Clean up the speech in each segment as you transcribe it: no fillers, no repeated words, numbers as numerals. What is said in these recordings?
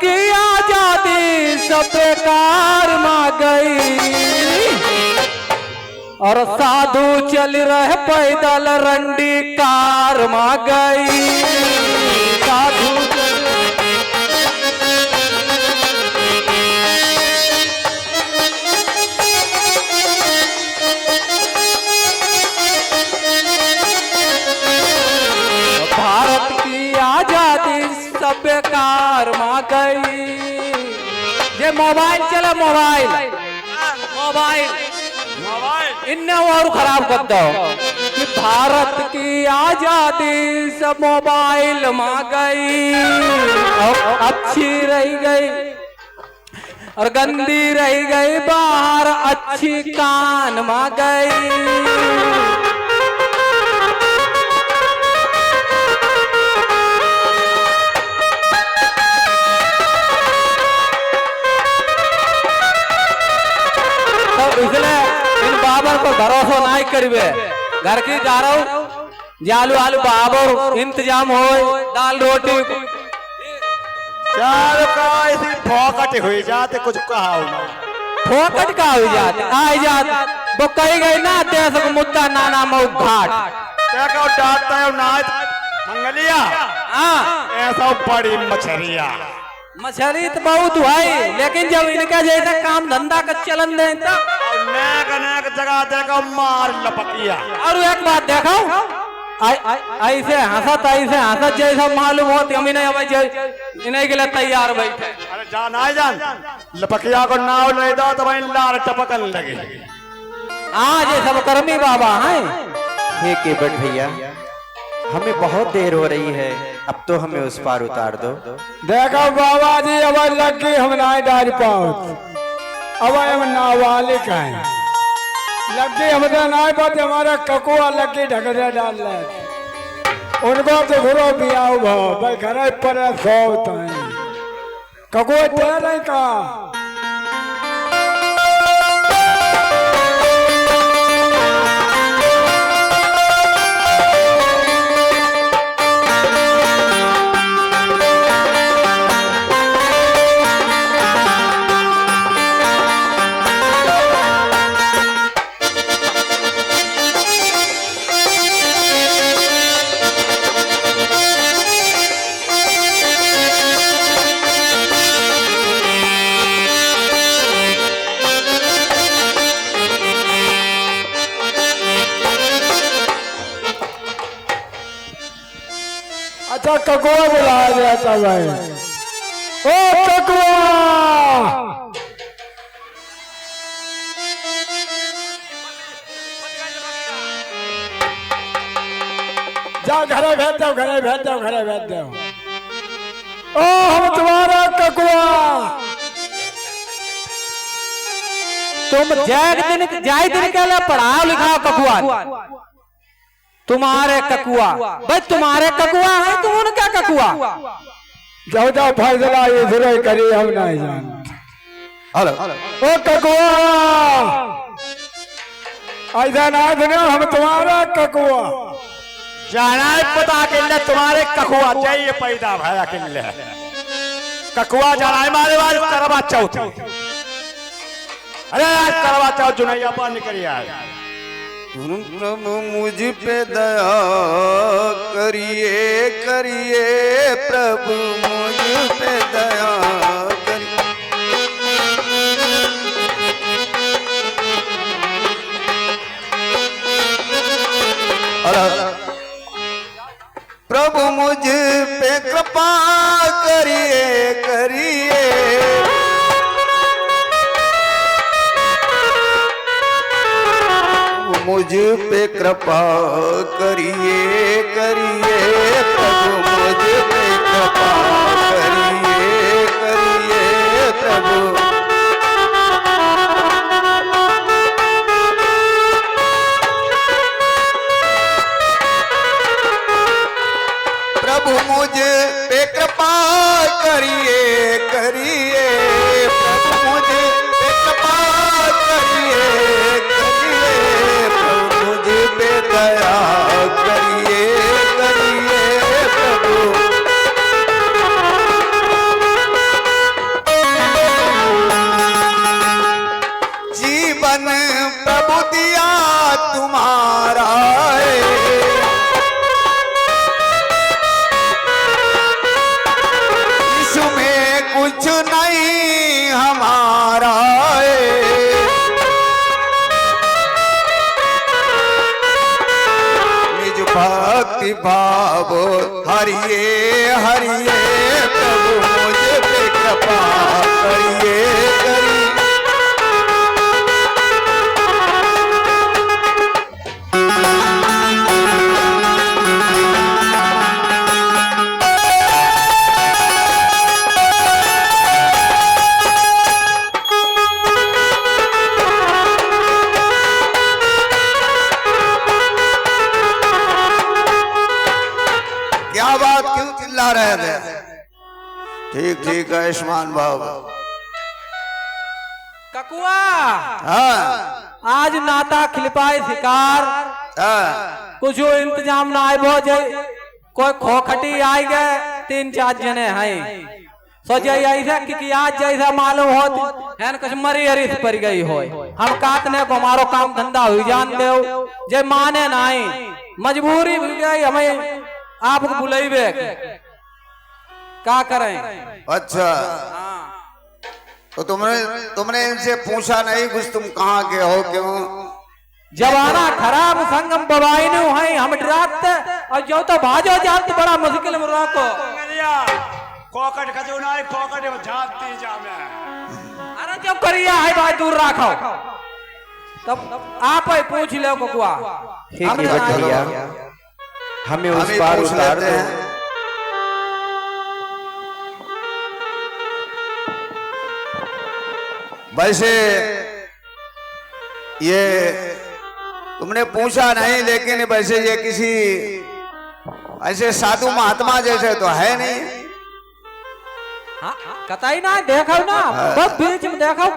की आजादी सब बेकार में गई और साधु चल रहे पैदल रंडी कार में गई। साधु भारत की आजादी सब बेकार में गई। ये मोबाइल चला मोबाइल मोबाइल इन्ने और खराब कर दो कि भारत की आजादी सब मोबाइल में गई और अच्छी रह गई और गंदी रह गई बाहर अच्छी कान में गई। इसलिए इन बाबर को भरोसा नहीं करिए। घर की जा रहा हूँ जालू आलू बाबर इंतजाम हो दाल रोटी चार का ऐसी फोकट हुई जाते कुछ कहा फोकट का हुई जाते आई जात वो कही गई ना देश को मुद्दा नाना मऊ घाट क्या कहो डांटता है ना मंगलिया ऐसा बड़ी मछरिया मछली तो बहुत भाई लेकिन जब इनका जैसा काम धंधा का चलन दे नेक नेक जगह देखो मार लपकिया। और एक बात देखो ऐसे हंसत जैसा मालूम होती हम इन्हें के लिए तैयार बैठे। अरे जान आए जान लपकिया को नाव ले दो तो भाई लार टपकन लगे। हाँ ये सब कर्मी बाबा हैं। ठीक है बट भैया हमें बहुत देर हो रही है अब तो हमें उस पार उतार दो। देखो बाबा जी अब लगी हम नहीं डाल पाओ अब हम नाबालिग हैं लगी हम तो नहीं पाते हमारा ककुआ लगी ढकरे डाल रहे उनको तो घुरो बियाओ भाव भाई घर पर सौ ककुआ तेरे का अच्छा ककुआ बुलाया जाता भाई ओ ककुआ जा घरे भेज दो घरे भेज दो घरे भेज दो। ओ हम तुम्हारा ककुआ तुम जाए दिन के लिए पढ़ाओ लिखाओ ककुआ तुम्हारे ककुआ भाई तुम्हारे ककुआ है तुम उनका ककुआ जाओ जाओ फैसला ये सुनो करिए हम नहीं जानते। हेलो ओ ककुआ ऐसा ना सुनो हम तुम्हारा ककुआ जाना है पता के लिए तुम्हारे ककुआ चाहिए पैदा भया के लिए ककुआ जाना है मारे वाले करवा चौथ। अरे आज करवा चौथ जुनैया पर निकल आया। प्रभु मुझ पे दया करिए करिए प्रभु मुझ पे दया करिए। प्रभु मुझ पे कृपा करिए करिए मुझ पे कृपा करिए करिए प्रभु मुझ पे कृपा करिए करिए प्रभु। प्रभु मुझ पे कृपा करिए करिए प्रभु मुझ पे कृपा करिए करिए प्रभु मुझ पे दया करिए करिए प्रभु। पावो, हरिये हरिये प्रभु मुझ पे कृपा करिए करिए। क्या बात, क्यों चिल्ला रहे थे? ठीक ठीक है आयुष्मान बाबू। ककुआ हाँ आज नाता खिलपाए शिकार हाँ कुछ इंतजाम ना आए बहुत कोई खोखटी आई गए 3-4 जने हैं सोचे ऐसा कि आज जैसा मालूम हो है कुछ मरी हरीस पड़ गई हो हम काटने को हमारो काम धंधा हुई जान दे जे माने नहीं मजबूरी हो गई हमें आपको बुलाइबे क्या करें। अच्छा तो तुमने इनसे पूछा नहीं कुछ तुम कहाँ के हो क्यों? जवाना खराब संगम बवाई नहीं है हम डराते और जो तो भाजो जाते बड़ा मुश्किल मुरा को कोकट खजूना कोकट जाती जामे। अरे जो करिया है भाई दूर रखो तब आप ही पूछ लो ककुआ। ठीक है भैया हमें उस पार उतार दो। वैसे ये तुमने पूछा नहीं लेकिन वैसे ये किसी ऐसे साधु महात्मा जैसे तो है नहीं। कतई ना देखो ना बस बीच में देखो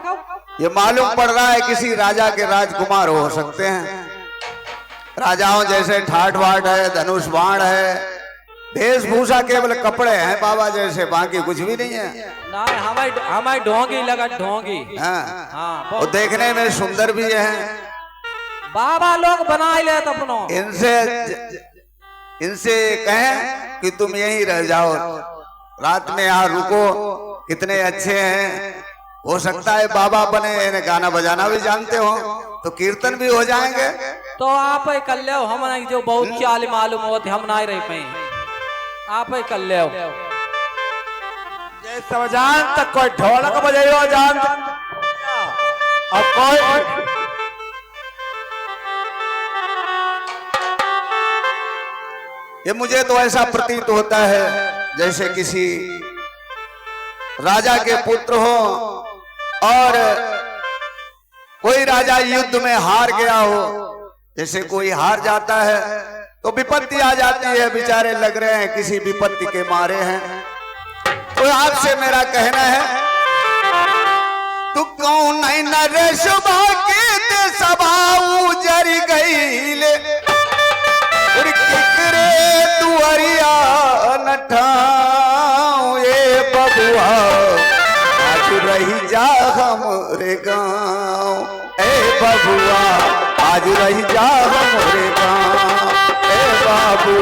ये मालूम पड़ रहा है किसी राजा के राजकुमार हो सकते हैं। राजाओं जैसे ठाट वाट है धनुष बाण है वेशभूषा केवल कपड़े हैं बाबा जैसे बाकी कुछ भी नहीं है। ना हमारी ढोंगी लगा ढोंगी। हाँ वो देखने में सुंदर भी है। बाबा लोग बना ले अपनो इनसे कहें कि तुम यहीं रह जाओ रात में यहाँ रुको कितने अच्छे हैं। हो सकता है बाबा बने इन्हें गाना बजाना भी जानते हो तो कीर्तन भी हो जाएंगे। तो आप ही कर ले हम नहीं जो बहुत चाल मालूम होते हम नहीं रह पाए आप ही कर ले ये सब जान तक कोई ढोलक बजायो जान और कोई ये मुझे तो ऐसा प्रतीत होता है जैसे किसी राजा के पुत्र हो और कोई राजा युद्ध में हार गया हो। जैसे कोई हार जाता है तो विपत्ति आ जाती है बेचारे लग रहे हैं किसी विपत्ति के मारे हैं। तो आपसे मेरा कहना है तू कौन नरेश बाकी ते सभाऊ जरी गई ले दुआरिया नठाओ ये बबुआ आज रही जा हमरे गाँव ए बबुआ आज रही जा हमरे गाँव ए बाबू।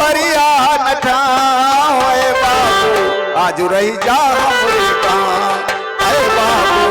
आज रही जा हमरे गाँव अरे बाबू आज रही जा हमरे गाँव अरे बाबू।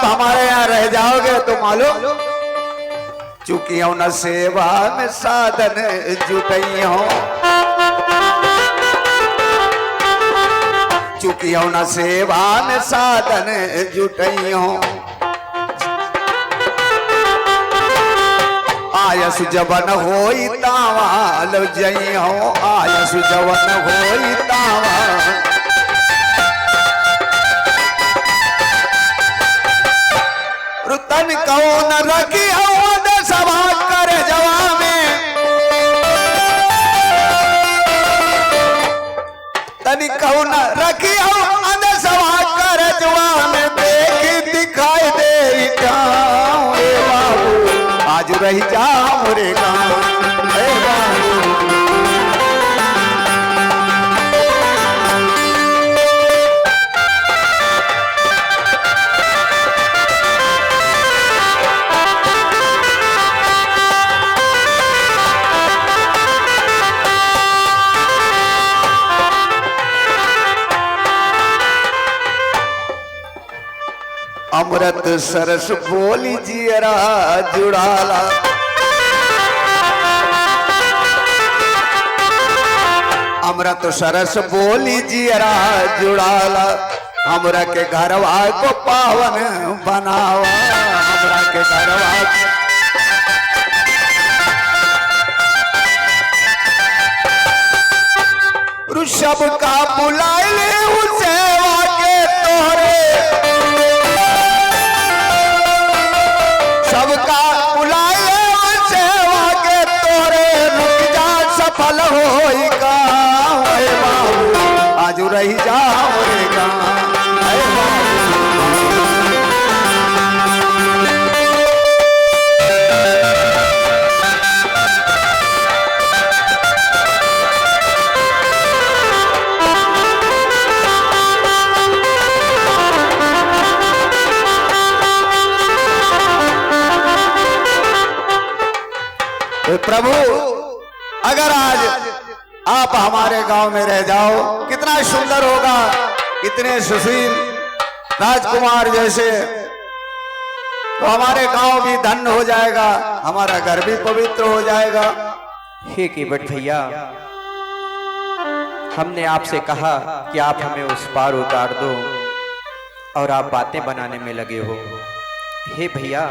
हमारे यहाँ रह जाओगे तो मालूम चूंकि न सेवा में साधन जुटई हो चुकियो न सेवा में साधन जुटइयो आयस जवन होई तावा लो जइयो आयस जवन होई तावा रुतन कौन रखी सभा कर जवा में तनि कौन रखी सभा कर जवा में देख दिखाई दे गाँव रे बाबू आज रही जा मोरे गाँव रे बाबू अमृत सरस बोली जियरा जुड़ाला अमृत सरस बोली जियरा जुड़ाला हमरा के घरवा को पावन बनावा हमरा के घरवा ऋषभ का बुलाए ले उसे के तोहरे सबका बुलाए सेवा के तोरे रुक जा सफल होई गाँव रे बाबू आज रही जा रे गाँव रे बाबू प्रभु अगर आज आप हमारे गांव में रह जाओ कितना सुंदर होगा इतने सुशील राजकुमार जैसे तो हमारे गांव भी धन्य हो जाएगा हमारा घर भी पवित्र हो जाएगा। हे केवट भैया, हमने आपसे कहा कि आप हमें उस पार उतार दो और आप बातें बनाने में लगे हो। हे भैया,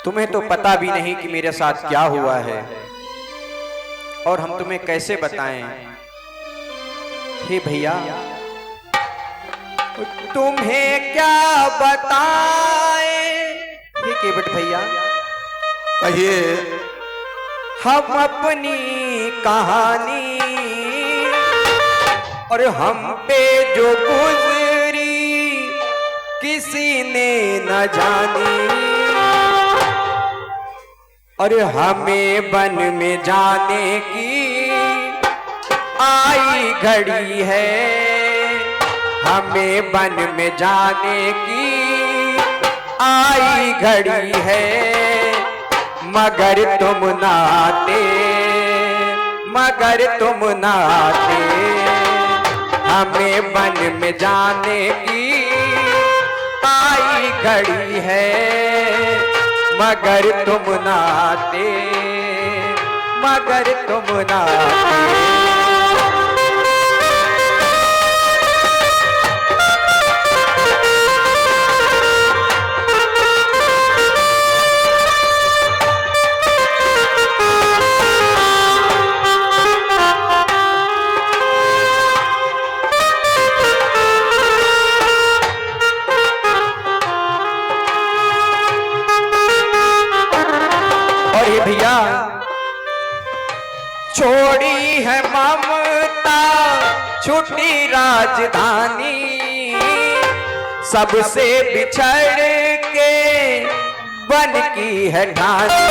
तुम्हें तो पता भी नहीं कि मेरे साथ क्या हुआ है और हम तुम्हें कैसे बताएं। हे भैया, तुम्हें क्या बताएं। हे केवट भैया, कहिए। हम अपनी कहानी और हम पे जो गुजरी किसी ने न जानी, और हमें वन में जाने की आई घड़ी है, हमें वन में जाने की आई घड़ी है, मगर तुम ना आते, मगर तुम ना आते, हमें वन में जाने की आई घड़ी है, मगर तुम ना आते, मगर तुम ना आते। भैया, छोड़ी है ममता छुट्टी राजधानी, सबसे बिछड़ के बन की है ढानी।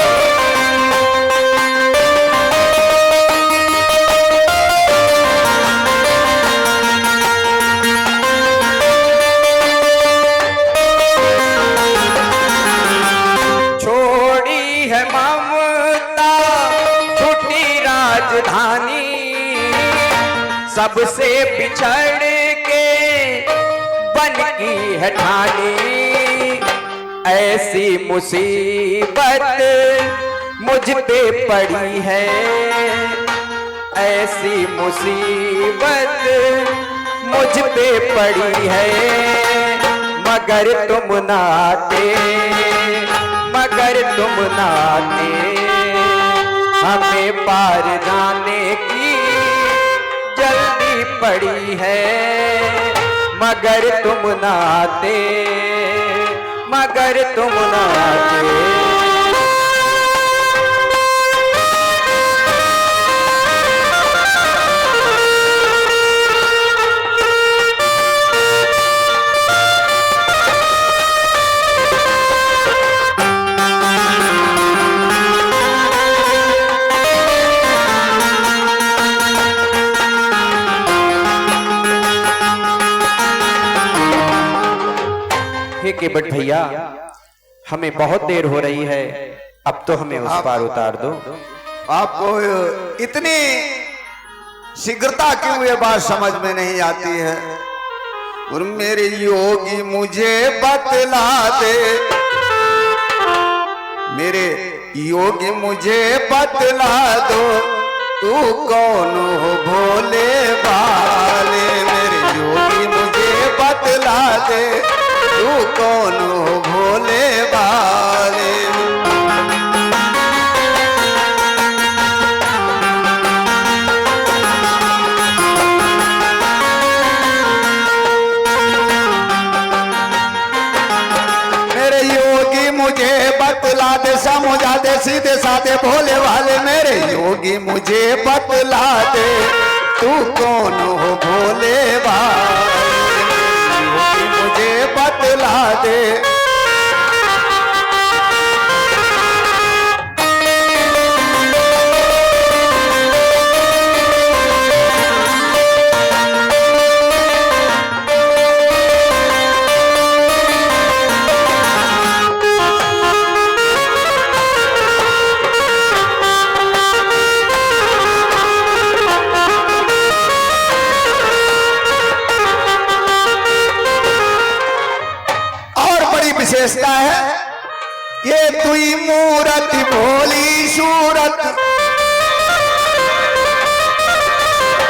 सबसे बिछड़ के बन की है ठानी, ऐसी मुसीबत मुझ पे पड़ी है, ऐसी मुसीबत मुझ पे पड़ी है, मगर तुम नाते, मगर तुम नाते, हमें पार जाने की जल्दी पड़ी है, मगर तुम नाते, मगर तुम नाते। केवट भैया, हमें बहुत देर हो रही है, अब तो हमें उस पार उतार दो। आपको इतनी शीघ्रता क्यों ये बात समझ में नहीं आती है? और मेरे योगी मुझे बतला दे, मेरे योगी मुझे बतला दो, तू कौन हो भोले वाले, मेरे योगी मुझे बतला दे, तू कौन हो भोले वाले। मेरे योगी मुझे बतला दे, समझा दे सीधे साधे भोले वाले, मेरे योगी मुझे बतला दे, तू कौन हो भोले वाले, मुझे बतला दे। विशेषता है ये तुई मूरत भोली सूरत,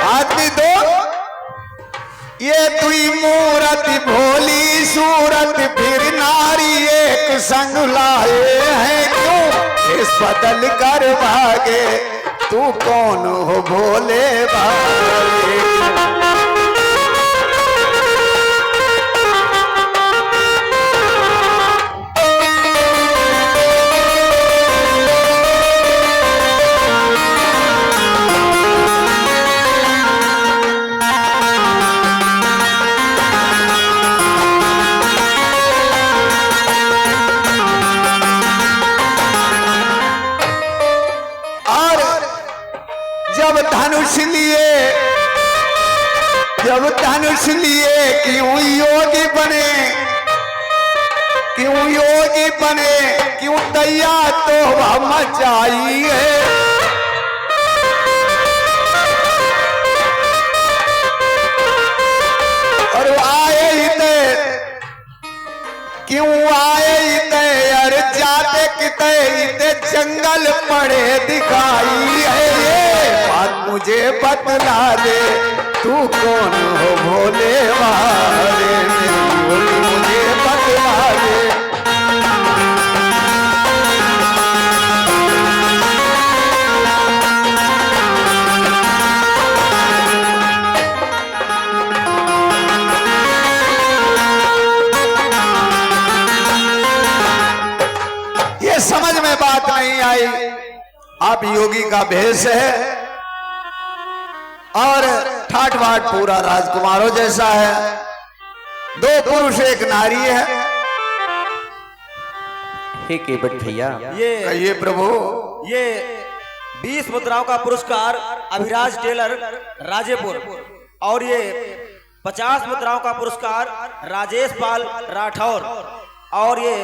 आदमी दो, ये तुई मूरत भोली सूरत, फिर नारी एक संग लाए हैं क्यों इस बदल कर भागे, तू कौन हो भोले भागे। जब धनुष लिए क्यों योगी बने, क्यों योगी बने, क्यों दैया तो मचाई है, और आए ही थे, क्यों आए ही थे, अरे जाते किते इते जंगल पड़े दिखाई है, ये बात मुझे बतला दे, तू कौन हो भोले वाले, मुझे बतला दे। ये समझ में बात नहीं आई, आप योगी का भेष है और ठाट बाट पूरा राजकुमारों जैसा है, दो पुरुष एक नारी है। हे केवट भैया, ये प्रभु, ये 20 मुद्राओं का पुरस्कार अभिराज टेलर राजेपुर, और ये 50 मुद्राओं का पुरस्कार राजेश पाल राठौर, और ये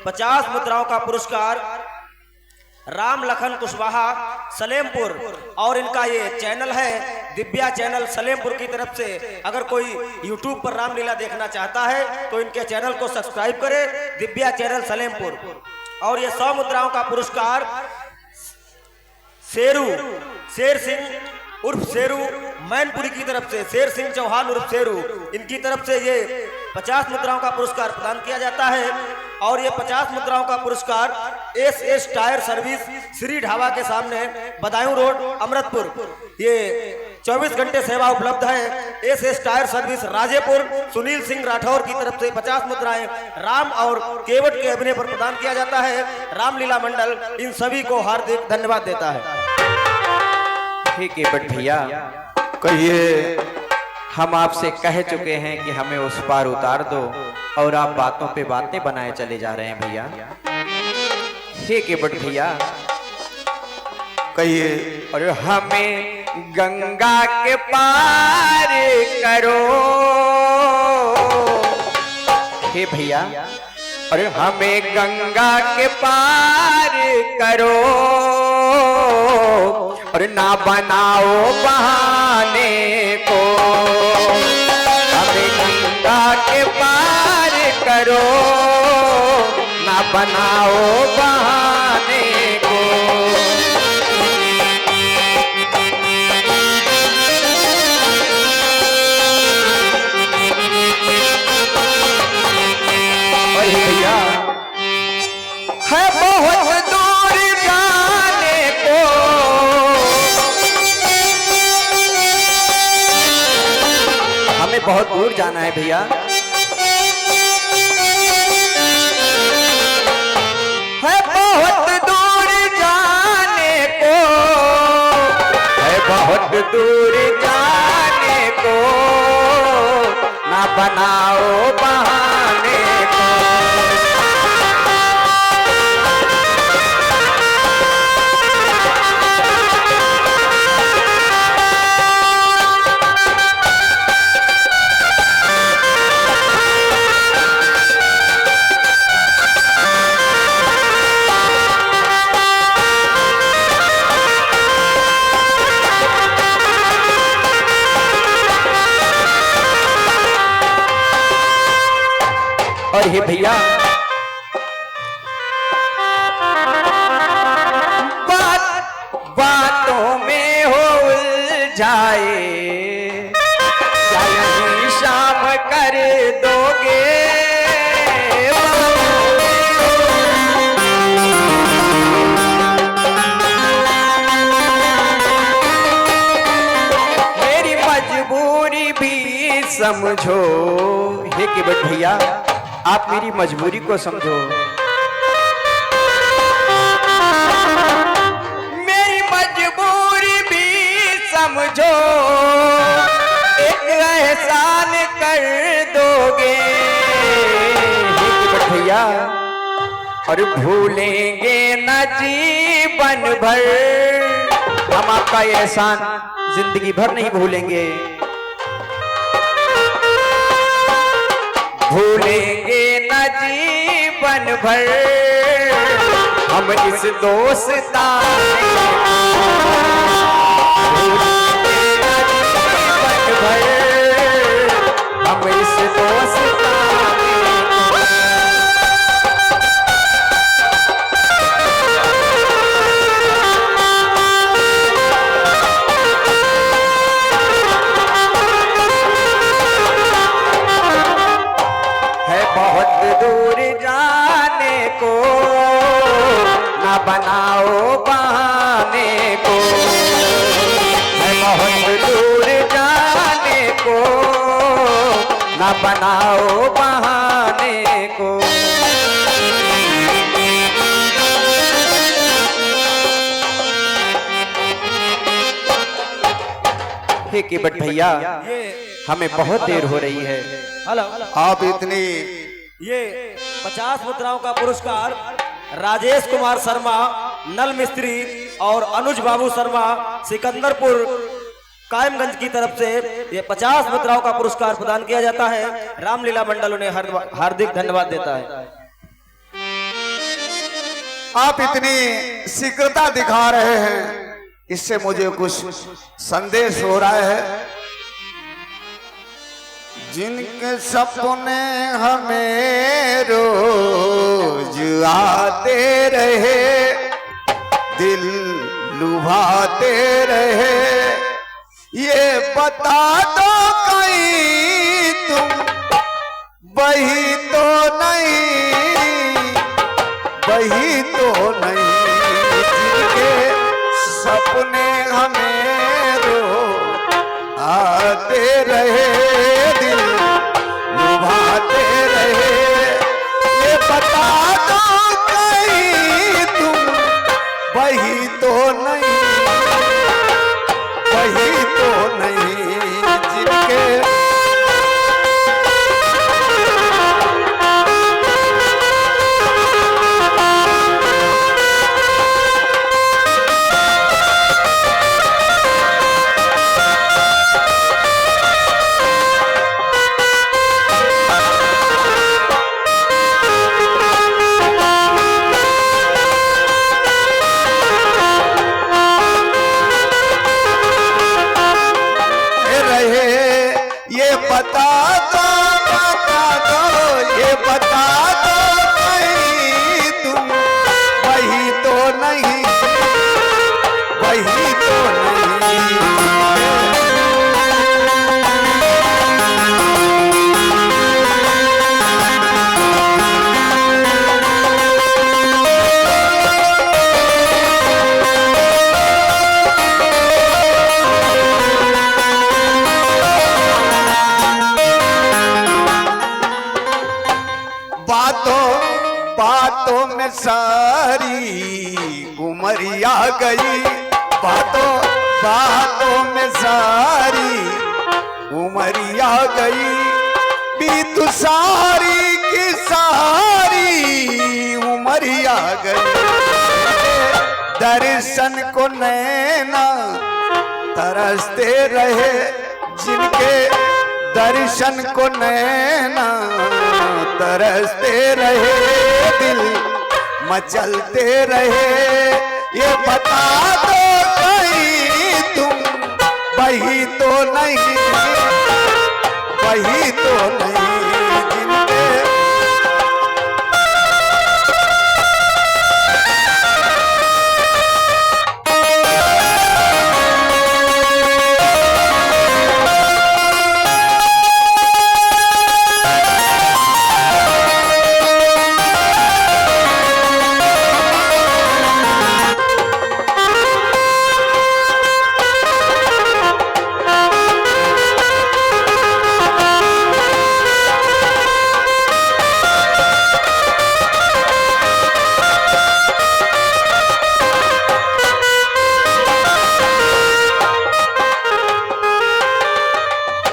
50 मुद्राओं का पुरस्कार राम लखन कुशवाहा सलेमपुर, और इनका ये चैनल है दिव्या चैनल सलेमपुर की तरफ से। अगर कोई YouTube पर रामलीला देखना चाहता है तो इनके चैनल को सब्सक्राइब करे, दिव्या चैनल सलेमपुर। और ये 100 मुद्राओं का पुरस्कार शेर सिंह उर्फ शेरू मैनपुरी की तरफ से, शेर सिंह चौहान उर्फ शेरू, इनकी तरफ से ये 50 मुद्राओं का पुरस्कार प्रदान किया जाता है। और ये 50 मुद्राओं का पुरस्कार S tyre service Shri dhaba के सामने बदायूं रोड अमृतपुर, ये 24 घंटे सेवा उपलब्ध है। S tyre service Rajepur Sunil Singh Rathore की तरफ से 50 मुद्राएं राम और केवट के अभिनय पर प्रदान किया जाता है। रामलीला मंडल इन सभी को हार्दिक धन्यवाद देता है। हे केवट भैया, कहिए। हम आपसे कह चुके हैं कि हमें उस पार उतार दो और आप बातों पे बातें बनाए चले जा रहे हैं भैया। हे केवट भैया, कहिए। और हमें गंगा के पार करो। हे भैया, और हमें गंगा के पार करो और ना बनाओ बहाने को। हमें गंगा के पार करो, ना बनाओ बहाने को। भैया है बहुत दूर जाने को, हमें बहुत दूर जाना है भैया। है बहुत दूर जाने को, है बहुत दूर जाने को, ना बनाओ बहाने को। और हे भैया, बातों में हो उलझाए, क्या यही शाम कर दोगे। मेरी मजबूरी भी समझो। हे केवट भैया, आप मेरी मजबूरी को समझो। मेरी मजबूरी भी समझो, एक एहसान कर दोगे। भैया, और भूलेंगे न जीवन भर, हम आपका ये एहसान जिंदगी भर नहीं भूलेंगे। भूलेंगे न जीवन भर हम इस दोस्ताने को। भूलेंगे न जीवन भर हम इस दोस्ताने को। बहुत दूर जाने को, ना बनाओ बहाने को। है बहुत दूर जाने को, ना बनाओ बहाने को। हे केवट भैया, हमें बहुत देर हो रही है। हेलो, आप इतनी ये 50 मुद्राओं का पुरस्कार राजेश कुमार शर्मा नल मिस्त्री और अनुज बाबू शर्मा सिकंदरपुर कायमगंज की तरफ से ये 50 मुद्राओं का पुरस्कार प्रदान किया जाता है। रामलीला मंडल उन्हें हार्दिक धन्यवाद देता है। आप इतनी शीघ्रता दिखा रहे हैं, इससे मुझे कुछ संदेश हो रहा है। जिनके सपने हमें रोज आते रहे, दिल लुभाते रहे, ये बता दो कहीं तुम वही तो नहीं, वही तो नहीं जिनके सपने हमें आते रहे, दिल लुभाते रहे। ये बता दो कहीं तुम वही तो नहीं, वही तो नहीं जिनके बातों में सारी उमरिया गई, बातों में सारी उमरिया गई, बीत सारी की सारी उमरिया गई। दर्शन को नैना तरसते रहे, जिनके दर्शन को नैना तरसते रहे, दिल मचलते रहे। ये बता दो कहीं तुम वही तो नहीं, वही तो नहीं जिनके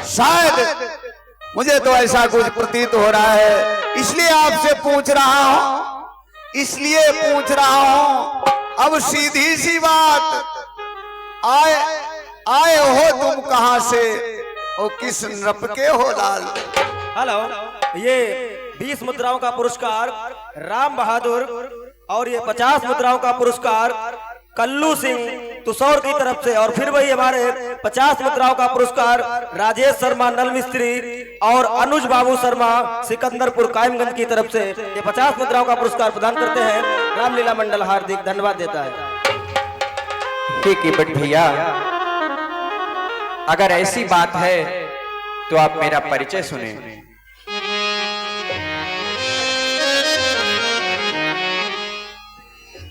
शायद मुझे तो ऐसा कुछ प्रतीत हो रहा है, इसलिए आपसे पूछ रहा हूं, इसलिए पूछ रहा हूं। अब सीधी सी बात, आए हो तुम कहां से और किस नप के हो लाल? हेलो, ये 20 मुद्राओं का पुरस्कार राम बहादुर और ये 50 मुद्राओं का पुरस्कार कल्लू सिंह तुसौर की तरफ से, और फिर वही हमारे 50 मुद्राओं का पुरस्कार राजेश शर्मा नल मिस्त्री और अनुज बाबू शर्मा सिकंदरपुर कायमगंज की तरफ से ये 50 मुद्राओं का पुरस्कार प्रदान करते हैं। रामलीला मंडल हार्दिक धन्यवाद देता है। ठीक है बट भैया, अगर ऐसी बात है तो आप मेरा परिचय सुने।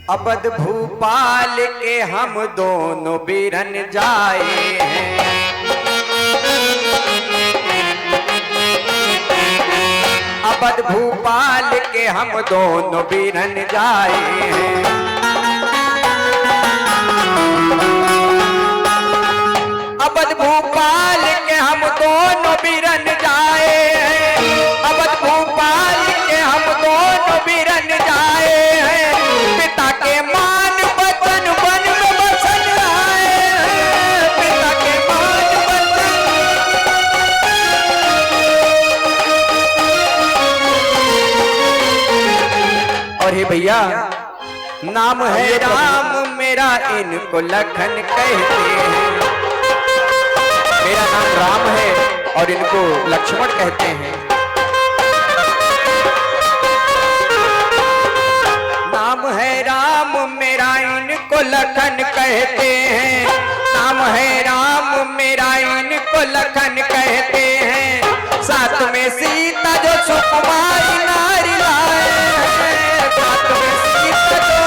अवध भूपाल के हम दोनों बीरन जाए हैं, अवध भूपाल के हम दोनों बीरन जाए हैं। अवध भूपाल के हम दोनों बीरन जाए हैं, अवध भूपाल के हम दोनों बीरन जाए हैं। पिता के मान वचन वन में बसन आए हैं, पिता के मान वचन। और हे भैया, नाम है राम मेरा, इनको लखन कहते हैं। मेरा नाम राम है और इनको लक्ष्मण कहते हैं। नाम है राम मेरा, इनको लखन कहते हैं। नाम है राम मेरा इनको लखन कहते हैं। साथ में सीता जो सुकुमारी नारी लाए हैं, साथ में सीता जो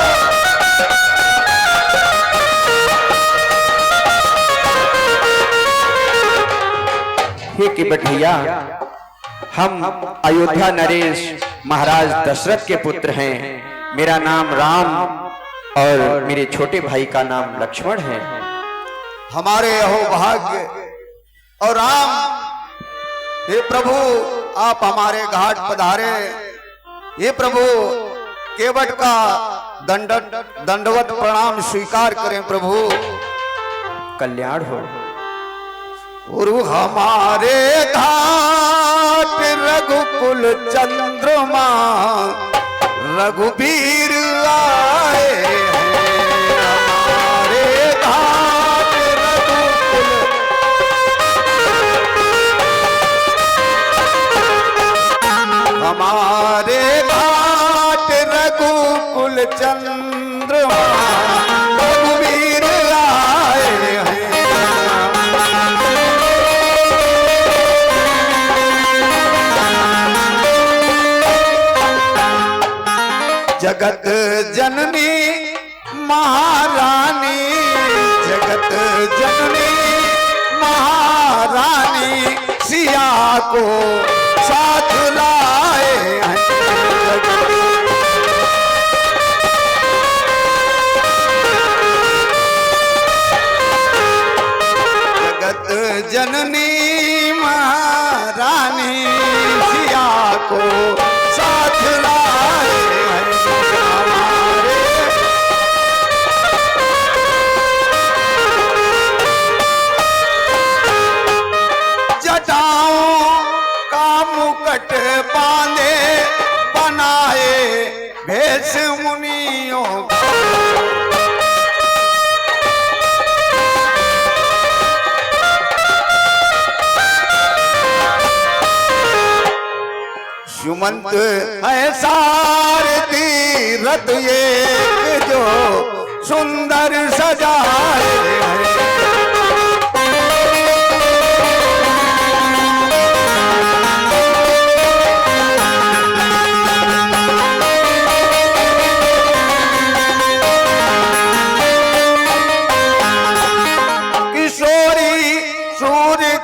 हे किबट भैया, हम अयोध्या नरेश महाराज दशरथ के पुत्र हैं। मेरा नाम राम और मेरे छोटे भाई का नाम लक्ष्मण है। हमारे अहो भाग्य और राम, हे प्रभु आप हमारे घाट पधारे। ये प्रभु केवट का दंडवत प्रणाम स्वीकार करें प्रभु। कल्याण हो। और हमारे घाट रघुकुल चंद्रमा रघुबीर आए हैं। हमारे घाट रघुकुल हमारे घाट रघुकुल चंद्रमा रघुबीर आए हैं। जगत जननी महारानी, जगत जननी महारानी सिया को साथ लाए हैं। जगत जननी महारानी सिया को साथ लाए हैं। जटाओं का मुकुट बांधे बनाए भेष मुनियों का। सुमंत है सारथी रथ ये जो सुंदर सजाए हैं।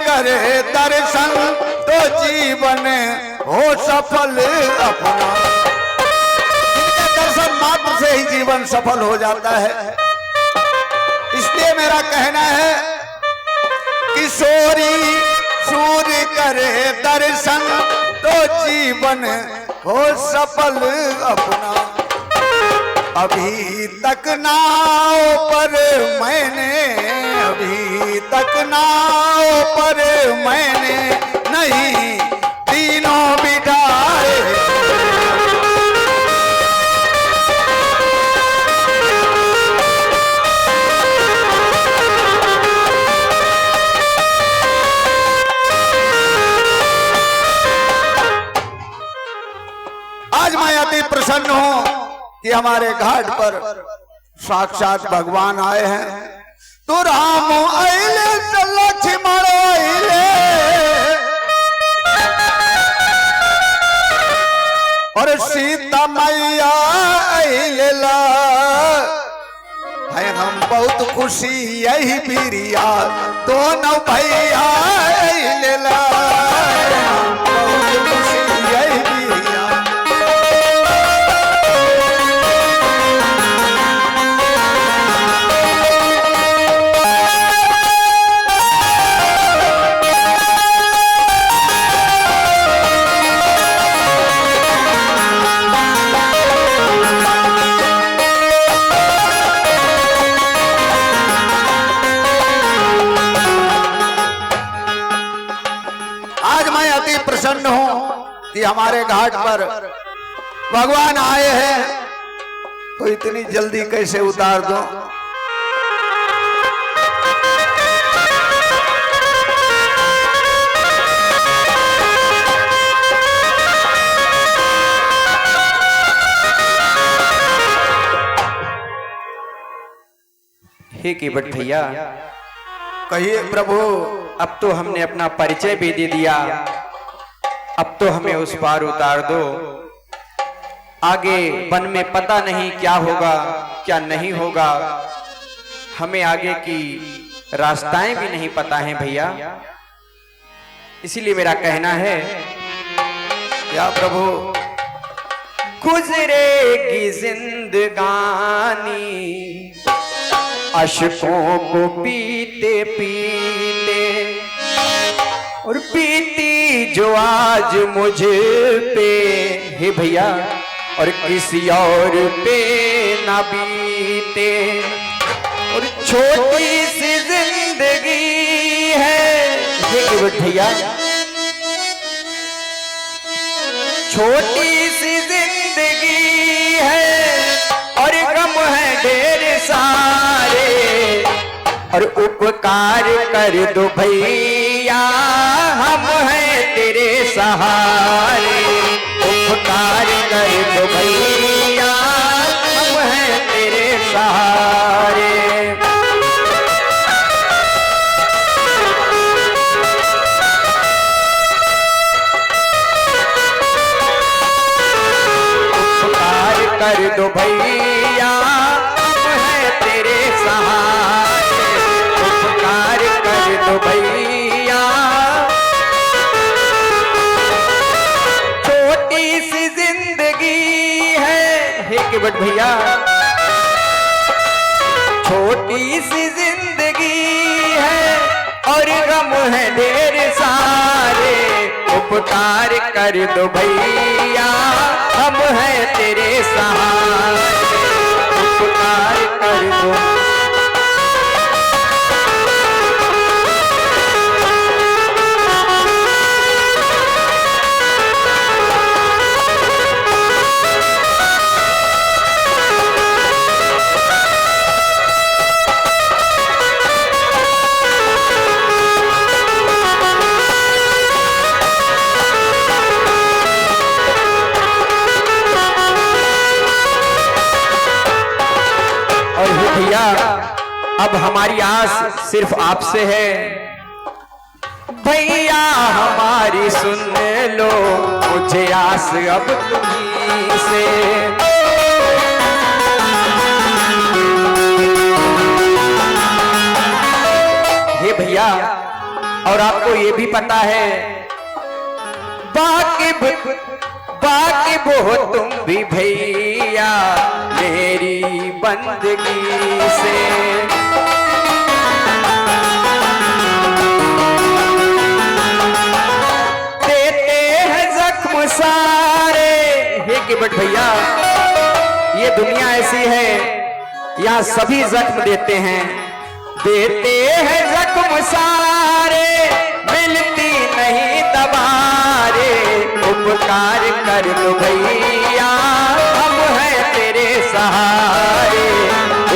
करे दर्शन तो जीवन हो सफल अपना। इनके दर्शन मात्र से ही जीवन सफल हो जाता है। इसलिए मेरा कहना है कि सूर्य करे दर्शन तो जीवन हो सफल अपना। अभी तक नाव पर मैंने, अभी तक नाव पर मैंने नहीं तीनों बिठाए। आज मैं अति प्रसन्न हूं कि हमारे घाट पर साक्षात भगवान आए हैं। तो राम आइले तो लक्ष्मण आइले, और सीता मैया आइले ला। है हम बहुत खुशी यही बिरिया दोनों भैया आइले ला। हम बहुत खुशी यही बिरिया। प्रसन्न हूं कि हमारे घाट पर भगवान आए हैं, तो इतनी जल्दी कैसे उतार दूं। हे केवट भैया, कहिए प्रभु। अब तो हमने अपना परिचय भी दे दिया, अब तो हमें उस पार उतार दो। आगे वन में पता नहीं क्या होगा क्या नहीं होगा, हमें आगे की रास्ताएं भी नहीं पता हैं भैया। इसीलिए मेरा कहना है, क्या प्रभु? गुजरेगी जिंदगानी अशकों को पीते पीते, और बीती जो आज मुझ पे हे भैया और किसी और पे ना बीते। और छोटी सी जिंदगी है हे भैया, छोटी सी जिंदगी है और गम है ढेर सारे, और उपकार कर दो भैया हम हैं तेरे सहारे। उपकार कर दो भैया हम हैं तेरे सहारे। कर दो भैया हम हैं तेरे सहारे। उपकार कर दो भैया। छोटी सी जिंदगी है हे केवट भैया, छोटी सी जिंदगी है और गम है ढेर सारे। उपकार कर दो भैया हम हैं तेरे सहारे। उपकार कर दो। भैया अब हमारी आस सिर्फ आपसे है भैया, हमारी सुन लो मुझे आस अब तुम्हीं से। हे भैया और आपको ये भी पता है वाकिब हो तुम भी भैया मेरी बंदगी से। देते हैं जख्म सारे हे केवट भैया, ये दुनिया ऐसी है यहाँ सभी जख्म देते हैं। देते हैं जख्म सारे मिलती नहीं दबारे। उपकार कर दो भैया हम हैं तेरे सहारे।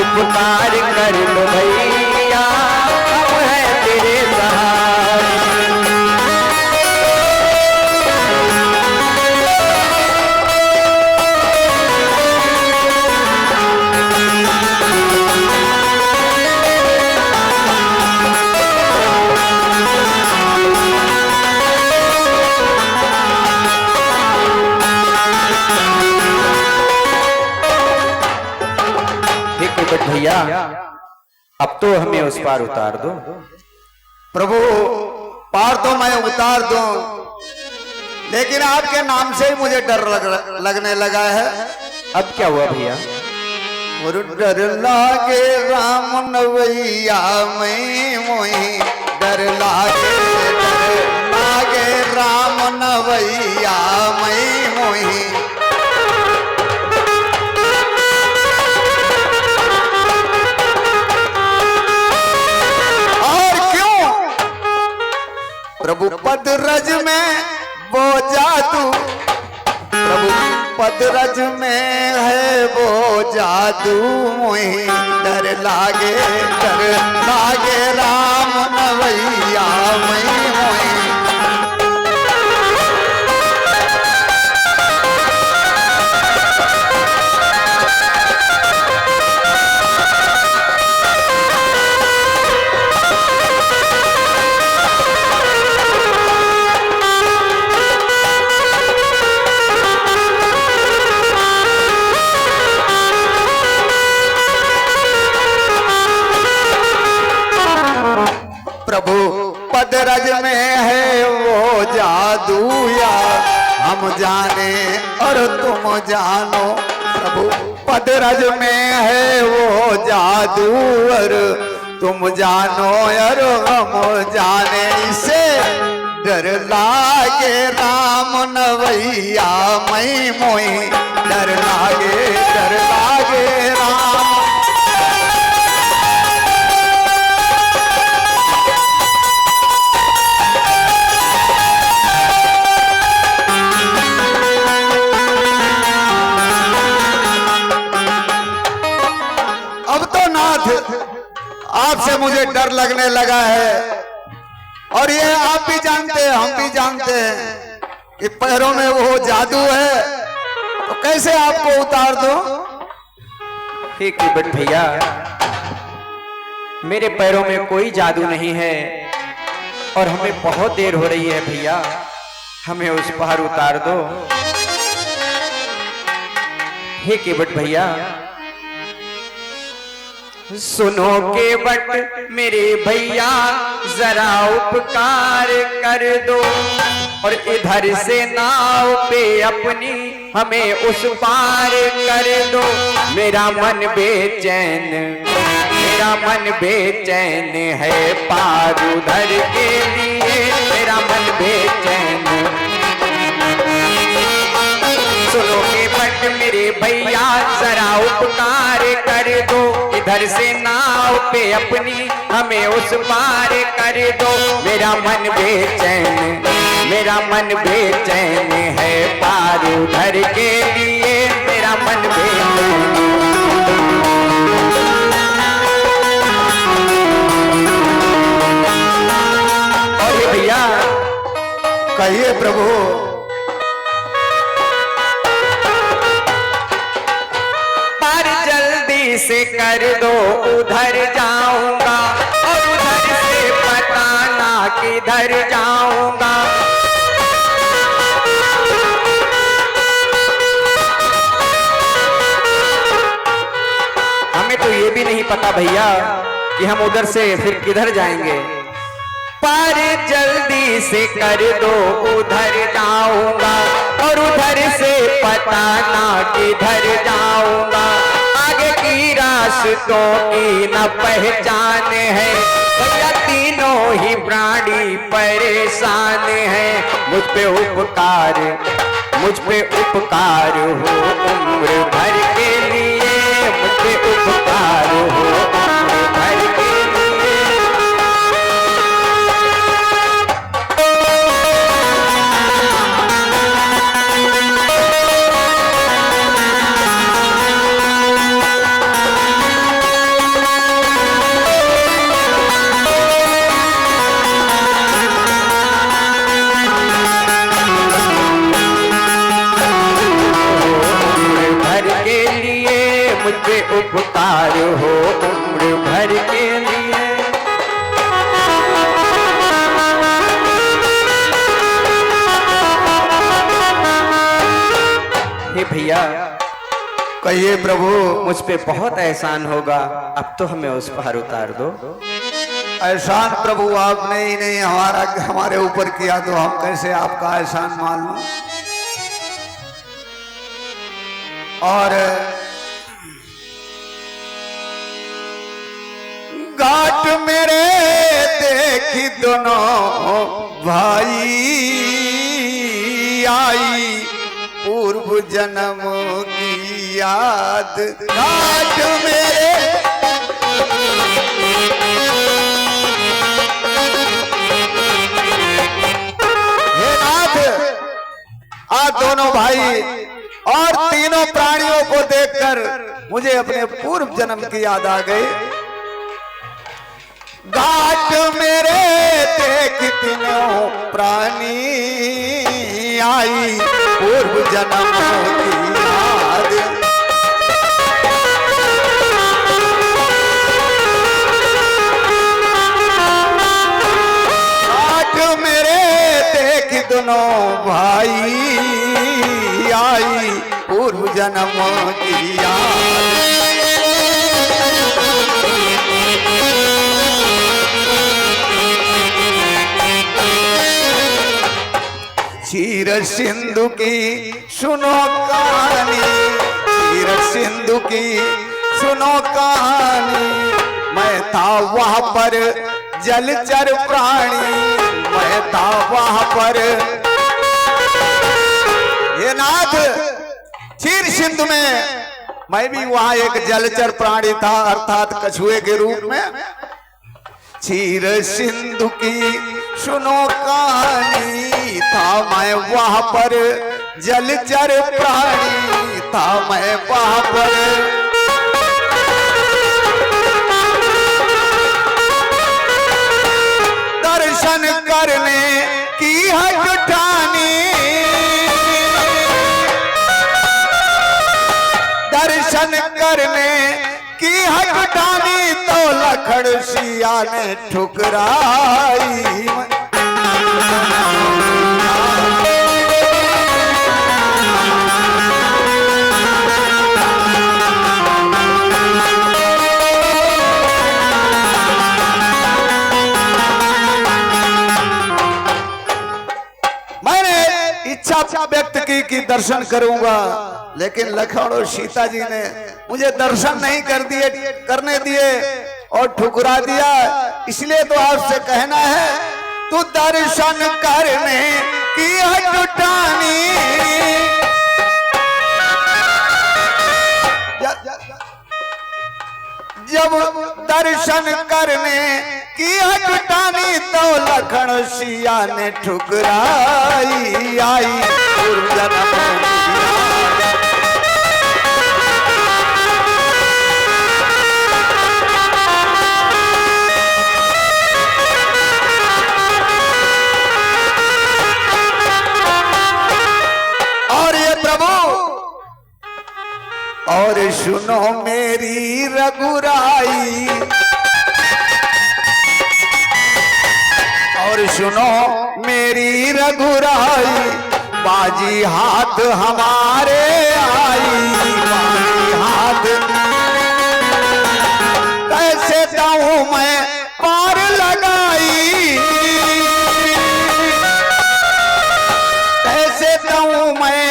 उपकार कर दो भैया हम हैं तेरे सहारे। भैया अब तो हमें उस पार उतार दो। प्रभु पार तो मैं उतार दूं, लेकिन आपके नाम से ही मुझे डर लगने लगा है। अब क्या हुआ भैया? और डर लागे राम नवैया मैं मोही, डर लागे राम नवैया मैं मोही। प्रभु पद रज में वो जादू, प्रभु पद रज में है वो जादू मोही। डर लागे राम नवैया मैं मोही। हम जाने और तुम जानो, प्रभु पदरज में है वो जादू और तुम जानो और हम जाने। इसे डर लागे राम नवैया मई मोई, डर लागे राम। अब तो नाथ आपसे मुझे डर लगने लगा है, और ये आप भी जानते हैं, हम भी जानते हैं कि पैरों में वो जादू है, तो कैसे आपको उतार दो? हे केवट भैया, मेरे पैरों में कोई जादू नहीं है और हमें बहुत देर हो रही है भैया, हमें उस पार उतार दो। हे केवट भैया, सुनो केवट मेरे भैया, जरा उपकार कर दो और इधर से नाव पे अपनी हमें उस पार कर दो। मेरा मन बेचैन है पार उधर के लिए, मेरा मन बेचैन। सुनो केवट मेरे भैया, जरा उपकार कर दो, इधर से नाव पे अपनी हमें उस पार कर दो। मेरा मन बेचैन है पार उधर के लिए, मेरा मन बेचैन। और भैया कहिए प्रभु। से कर दो, उधर जाऊंगा और उधर से पता ना किधर जाऊंगा। हमें तो ये भी नहीं पता भैया कि हम उधर से फिर किधर जाएंगे। पर जल्दी से कर दो, उधर जाऊंगा और उधर से पता ना किधर जाऊंगा। आगे की रास्तों की न पहचान है भैया, तीनों ही प्राणी परेशान है। मुझ पे उपकार हो उम्र भर के लिए, मुझ पे उपकार हो उम्र भर के लिए। उपकार हो उम्र भर के लिए। हे भैया कहिए प्रभु। मुझ पे बहुत एहसान होगा, अब तो हमें उस पार उतार दो। एहसान प्रभु आपने ही नहीं हमारे ऊपर किया, तो हम कैसे आपका एहसान मान लूं? और घाट मेरे देखी दोनों भाई आई, पूर्व जन्म की याद। घाट मेरे हे नाथ, आज दोनों भाई और तीनों प्राणियों को देखकर मुझे अपने पूर्व जन्म की याद आ गई। घाट मेरे देख तीनों प्राणी आई, पूर्व जन्म की याद। घाट मेरे देख दोनों भाई आई, पूर्व जन्म की याद। क्षीर सिंधु की सुनो कहानी, क्षीर सिंधु की सुनो कहानी। मैं था वहां पर जलचर प्राणी, मैं था वहां पर। ये नाथ क्षीर सिंधु में मैं भी वहां एक जलचर प्राणी था, अर्थात कछुए के रूप में। क्षीर सिंधु की सुनो कहानी, था मैं वहां पर जलचर प्राणी, था मैं वहां पर। दर्शन करने की हक ठानी, दर्शन करने की हक ठानी, तो लखन सिया ने ठुकराई। मैंने इच्छा व्यक्त की कि दर्शन करूंगा, लेकिन लखन और सीता जी ने मुझे दर्शन नहीं करने दिए और ठुकरा दिया। इसलिए तो आपसे कहना है, तू दर्शन करने की हक ठानी। जब दर्शन करने की हक ठानी, तो लखन सिया ने ठुकराई। आई और सुनो मेरी रघुराई, और सुनो मेरी रघुराई। बाजी हाथ हमारे आई, बाजी हाथ। कैसे जाऊं मैं पार लगाई, कैसे जाऊं मैं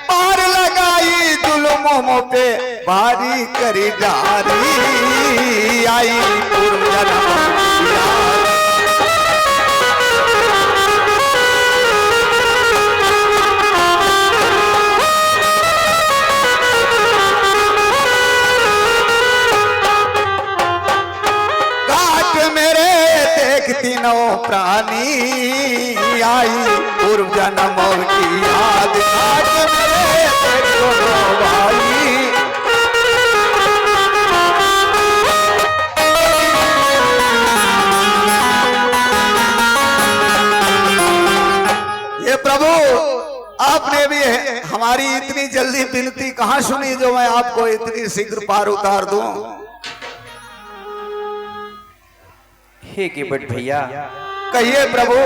पार लगाई। जुल्मों पे भारी करी डारी, आई पूर्व जन्म। घाट मेरे देख तीनों प्राणी, आई पूर्व जन्म की याद। घाट मेरे देख दोनों भाई, ये प्रभु आपने भी हमारी इतनी जल्दी विनती कहां सुनी, जो मैं आपको इतनी शीघ्र पार उतार दूं। हे केवट भैया, कहिए प्रभु।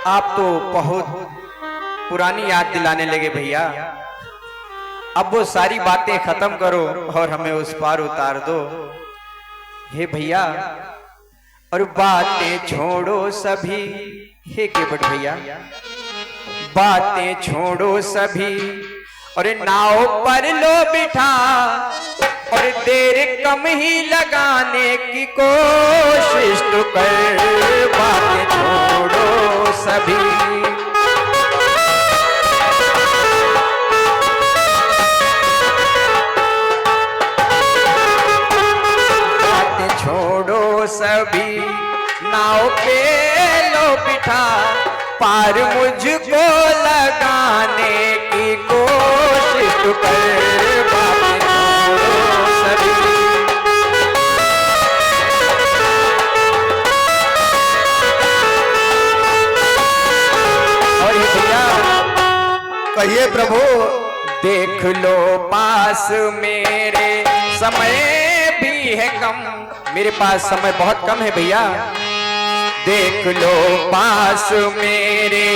आप तो बहुत पुरानी याद दिलाने लगे भैया। अब वो सारी बातें खत्म करो और हमें उस पार उतार दो। हे भैया, और बातें छोड़ो सभी। हे केवट भैया, बातें छोड़ो सभी और नाव पर लो बिठा, और देर कम ही लगाने की कोशिश तो कर। बातें छोड़ो सभी, बातें छोड़ो सभी, नाव पे लो बिठा, पार मुझको लगाने की कोशिश तो कर। बातें छोड़ो सभी, और भैया कहिए प्रभु। देख लो पास मेरे समय भी है कम। मेरे पास समय बहुत कम है भैया। देख लो पास मेरे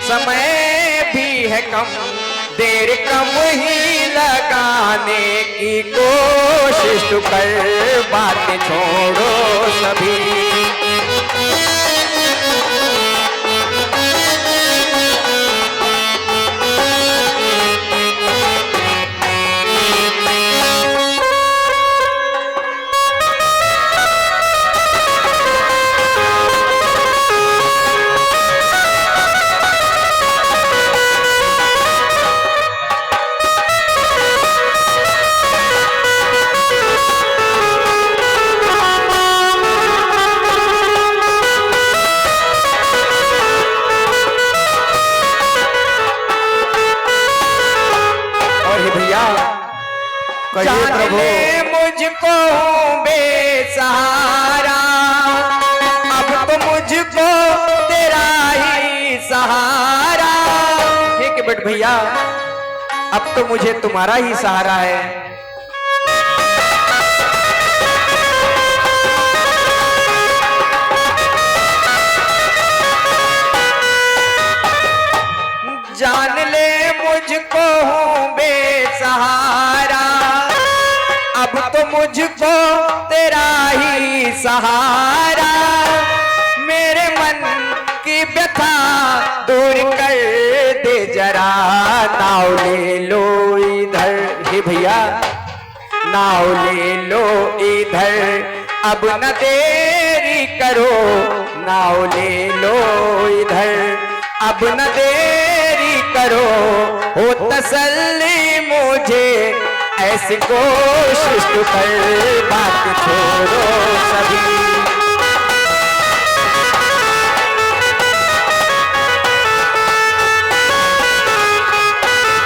समय भी है कम, देर कम ही लगाने की कोशिश तो कर। बातें छोड़ो सभी, हे भैया कहिए जान प्रभु। ले मुझको बेसहारा, अब तो मुझको तेरा ही सहारा। ठीक है बट भैया, अब तो मुझे तुम्हारा ही सहारा है। जान ले मुझको हूँ बेसहारा, अब तो मुझको तेरा ही सहारा। मेरे मन की व्यथा दूर कर दे जरा, नाव ले लो इधर। हे भैया नाव ले लो इधर, अब न देरी करो, नाव ले लो इधर, अब न देरी करो। हो तसल्ली मुझे ऐसी कोशिश तो कर, बात छोड़ो सभी,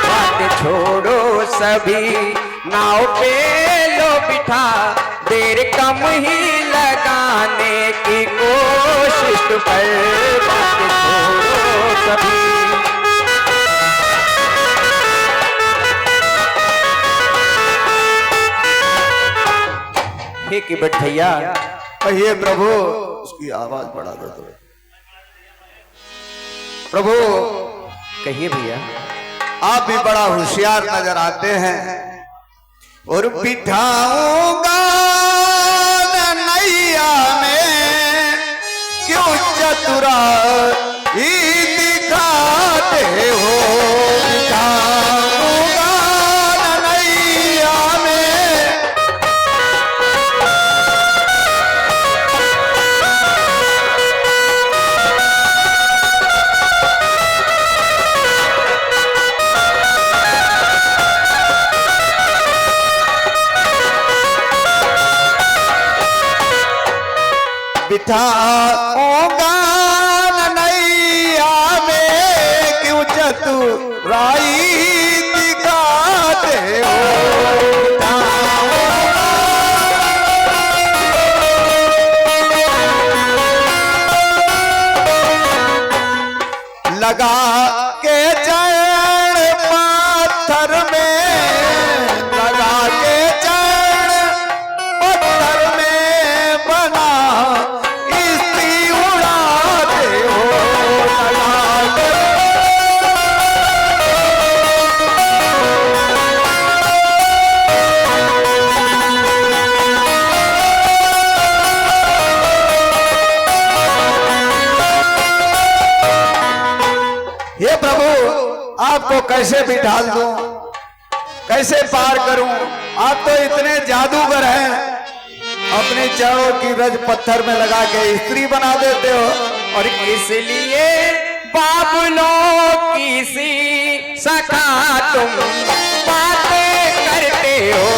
बात छोड़ो सभी। नाव पे लो बिठा, देर कम ही लगाने की कोशिश तो कर, बात छोड़ो सभी। हे कि बट भैया कहिए प्रभु। उसकी आवाज बढ़ा दो तो। प्रभु कहिए भैया। आप भी बड़ा होशियार नजर आते हैं। और बिठाऊंगा नैया में क्यों चतुराई दिखाते हो, बिठाऊंगा नैया में। बिठाऊंगा नैया में क्यों चतुराई दिखाते हो, लगा के चरण पत्थर में, लगा के चरण पत्थर में बना इस्त्री उड़ाते हो, लगा के। हे प्रभु आपको कैसे बिठाल दूं, कैसे पार करूं। आप तो इतने जादूगर हैं, अपने चरणों की रज पत्थर में लगा के स्त्री बना देते हो। और इसलिए बाबुलों की सी सखा तुम बातें करते हो,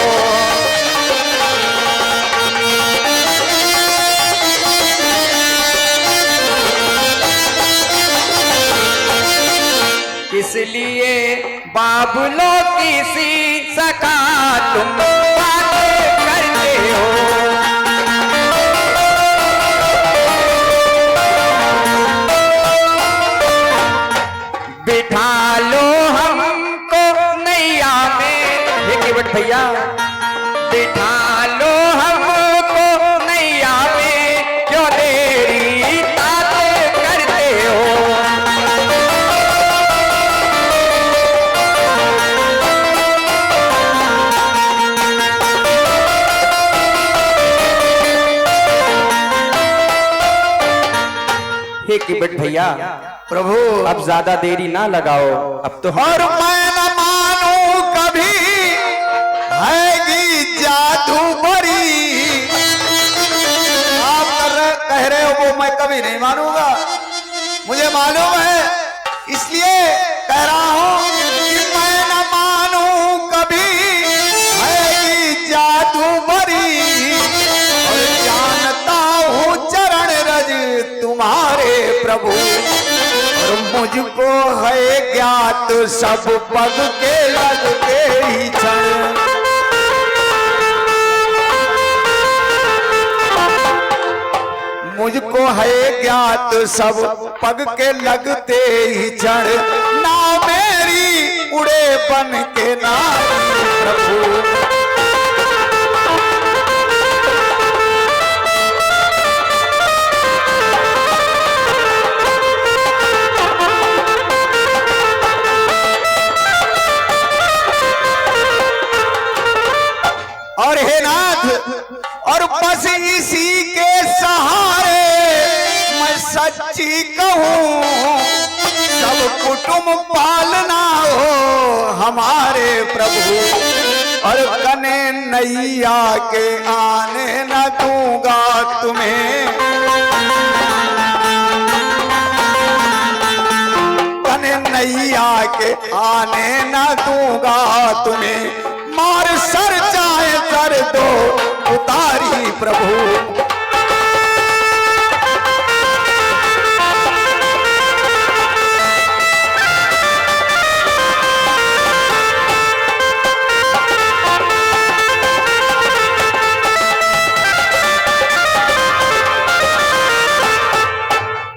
इसलिए बाबुलों की सी सखा तुम बातें करते हो। बिठा लो हमको नैया में, देखिए बट भैया, बिठा लो हमको नैया में, क्यों देरी बातें करते हो। हे कि बट भैया प्रभु अब ज्यादा देरी ना लगाओ, अब तो और मैं न मानू कभी हैगी जादू भरी। आप कह रहे हो वो मैं कभी नहीं मानूंगा, मुझे मालूम है, इसलिए कह रहा हूं कि मैं न मानू कभी हैगी जादू भरी। और जानता हूं चरण रज तुम्हारे प्रभु, और मुझको है ज्ञात सब पग के लगते ही क्षण। मुझको है ज्ञात सब पग के लगते ही क्षण, नाव मेरी उड़े बन के नारी प्रभु। और हे नाथ, और बस इसी के सहारे मैं सच्ची कहूँ, सब कुटुंब पालना हो हमारे प्रभु। और कने नैया के आने न दूंगा तुम्हें, कने नैया के आने न दूंगा तुम्हें। मार सर चाहे कर दो उतारी प्रभु।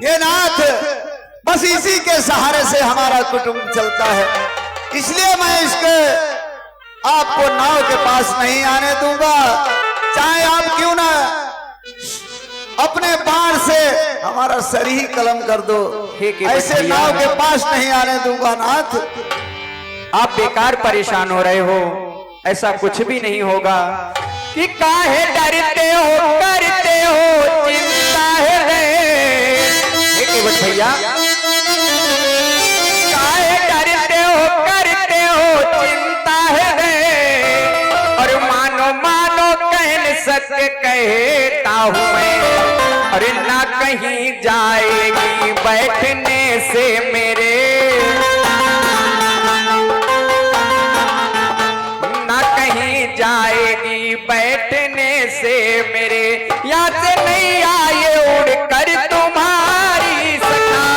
ये नाथ, बस इसी के सहारे से हमारा कुटुंब चलता है, इसलिए मैं इसके आपको नाव के पास नहीं आने दूंगा। चाहे आप क्यों ना अपने बाण से हमारा सर ही कलम कर दो, ऐसे नाव के पास नहीं आने दूंगा नाथ। आप बेकार परेशान हो रहे हो, ऐसा कुछ भी नहीं होगा। कि काहे डरते हो, करते हो चिंता है केवट भैया, काहे डरते हो, करते हो चिंता है। और मानो मानो कहन सत्य कहता हूँ मैं, अरे ना कहीं जाएगी बैठने से मेरे, ना कहीं जाएगी बैठने से मेरे। यहाँ से नहीं आए उड़कर तुम्हारी सखा,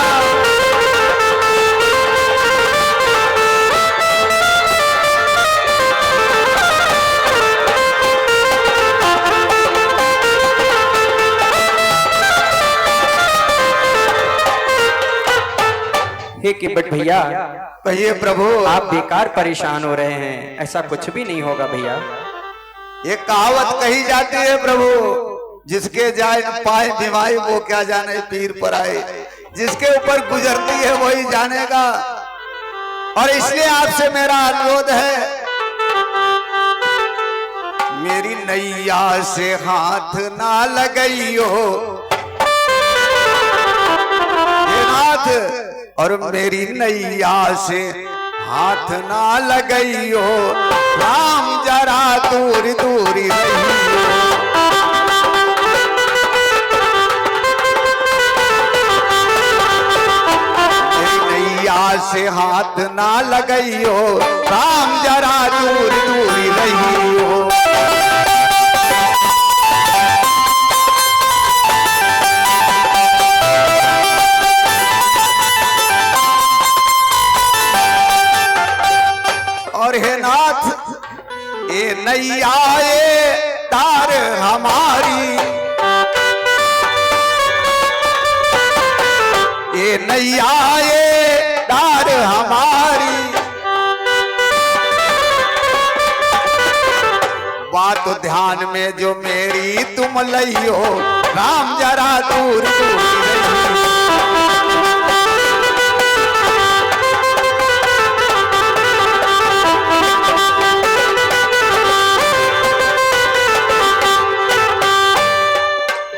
हे केवट भैया। कहिए प्रभु। आप बेकार परेशान हो रहे हैं, ऐसा कुछ भी नहीं होगा भैया। ये कहावत कही जाती है प्रभु, जिसके जाए न पाए दिवाई वो क्या जाने पीर पर आए। जिसके ऊपर गुजरती है वही जानेगा। और इसलिए आपसे मेरा अनुरोध है, मेरी नैया से हाथ ना लगाइयो हे नाथ, और मेरी नैया से हाथ ना लगाइयो। राम जरा दूर दूर रहियो। मेरी नैया से हाथ ना लगाइयो, राम जरा दूर दूर रहियो। और हे नाथ, ये नैया ये तार हमारी, ये नैया ये तार हमारी। बात ध्यान में जो मेरी तुम लइयो, राम जरा दूर दूर रहियो।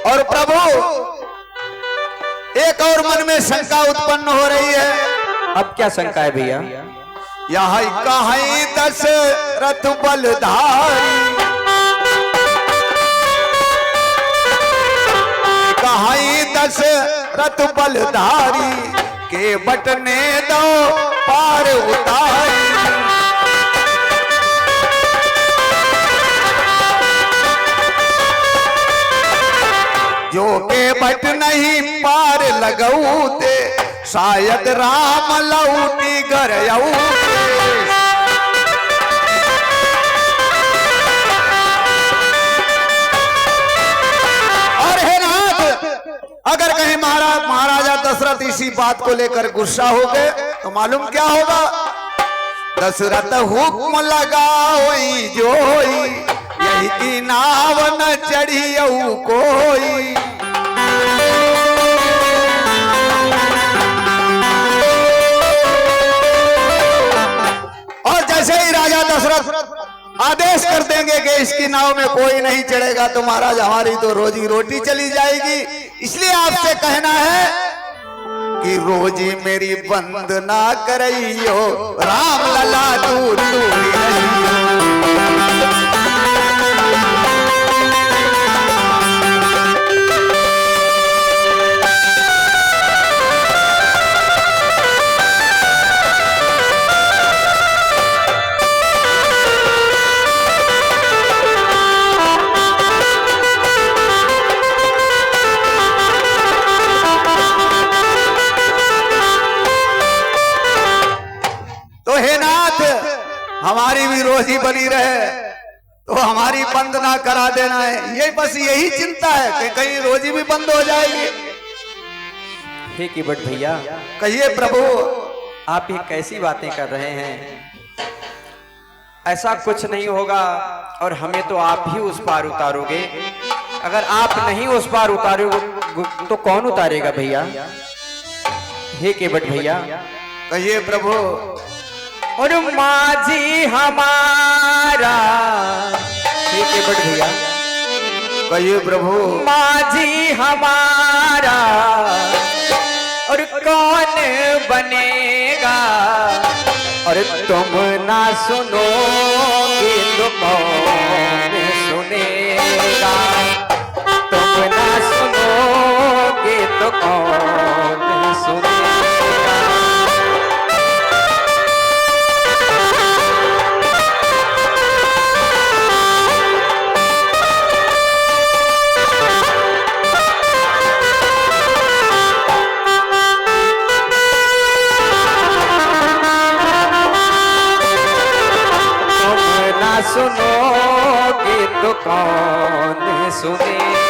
और प्रभु, एक और मन में शंका उत्पन्न हो रही है। अब क्या शंका है भैया? यहाँ कहीं दशरथ बलधारी, कहीं दशरथ बलधारी, के बटने दो पार उतारी। जो के बट नहीं पार लगौते, शायद राम लौटी घर औते। किसी बात को लेकर गुस्सा हो गए तो मालूम क्या होगा। दशरथ हुक्म लगाओ जोई, यही की नाव न चढ़ियऊ कोई। और जैसे ही राजा दशरथ आदेश कर देंगे कि इसकी नाव में कोई नहीं चढ़ेगा तो महाराज हमारी तो रोजी रोटी चली जाएगी। इसलिए आपसे कहना है कि रोजी मेरी बंद ना करियो, राम लला दूर दूरी रहियो। तो हे नाथ, हमारी भी रोजी बनी रहे तो हमारी बंद ना करा देना है। ये बस यही चिंता है कि कहीं रोजी भी बंद हो जाएगी। हे केवट भैया, कहिए प्रभु। आप ये कैसी बातें कर रहे हैं? ऐसा कुछ नहीं होगा और हमें तो आप ही उस पार उतारोगे। अगर आप नहीं उस पार उतारोगे तो कौन उतारेगा भैया? हे केवट भैया, कहिए प्रभु। और माझी हमारा, हे केवट भैया, कहिए प्रभु। माझी हमारा और कौन बनेगा? और तुम ना सुनोगे तो कौन सुनेगा? तुम ना सुनोगे तो कौन सुनेगा? सुनोगे तो कौन सुनेगा?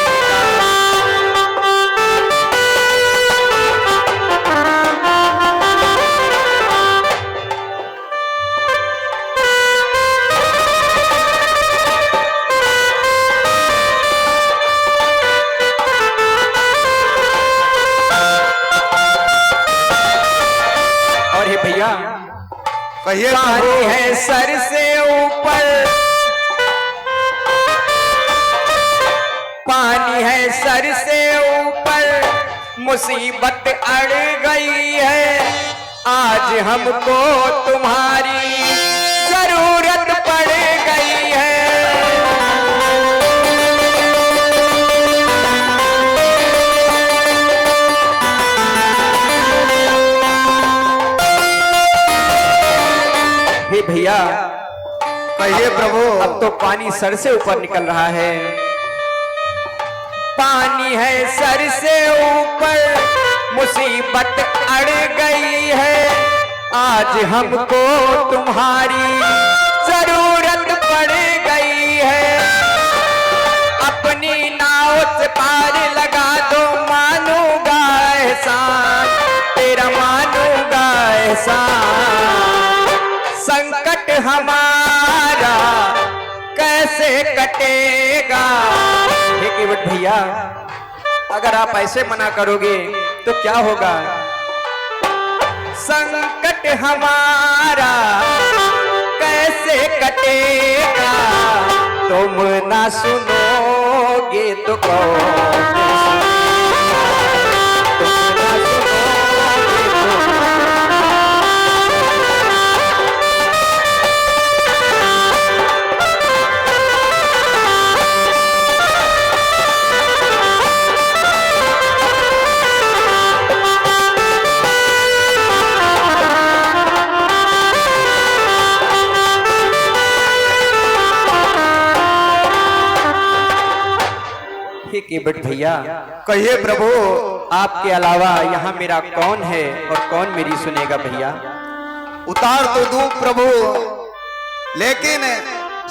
और हे भैया, कहिए पानी है सर से ऊपर, पानी है सर से ऊपर, मुसीबत अड़ गई है। आज हमको तुम्हारी जरूरत पड़ गई है। हे भैया, कहिए प्रभु। अब तो पानी सर से ऊपर निकल रहा है। पानी है सर से ऊपर, मुसीबत अड़ गई है। आज हमको तुम्हारी जरूरत पड़ गई है। अपनी नाव से पार लगा दो, मानूंगा एहसान तेरा, मानूंगा एहसान। संकट हमारा कैसे कटेगा? हे केवट भैया, अगर आप ऐसे मना करोगे तो क्या होगा? संकट हमारा कैसे कटेगा? तुम ना सुनोगे तो कौन सुनेगा? तुम ना सुनोगे तो हे केवट भैया, कहिए प्रभु। आपके अलावा यहाँ मेरा कौन है और कौन मेरी सुनेगा भैया? उतार तो दूं प्रभु, लेकिन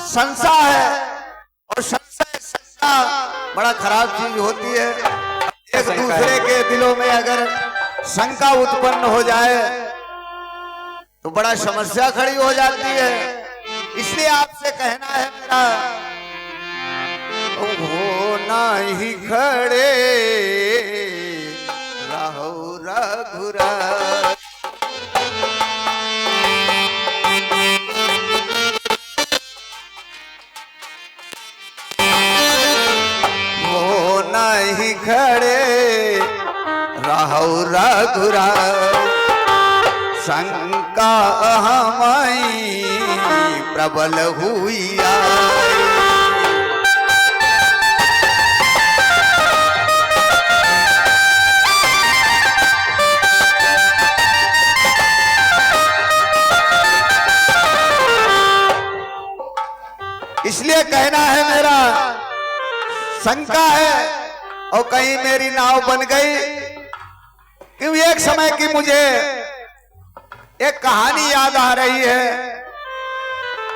संशय है और संशय बड़ा खराब चीज होती है। एक दूसरे के दिलों में अगर शंका उत्पन्न हो जाए तो बड़ा समस्या खड़ी हो जाती है। इसलिए आपसे कहना है मेरा, हो नहीं खड़े रहो रघुराज। हो नहीं खड़े रहो रघुराज, शंका हमारी प्रबल हुई आई। इसलिए कहना है मेरा, शंका है और कहीं मेरी नाव बन गई। क्यों एक समय की मुझे एक कहानी याद आ रही है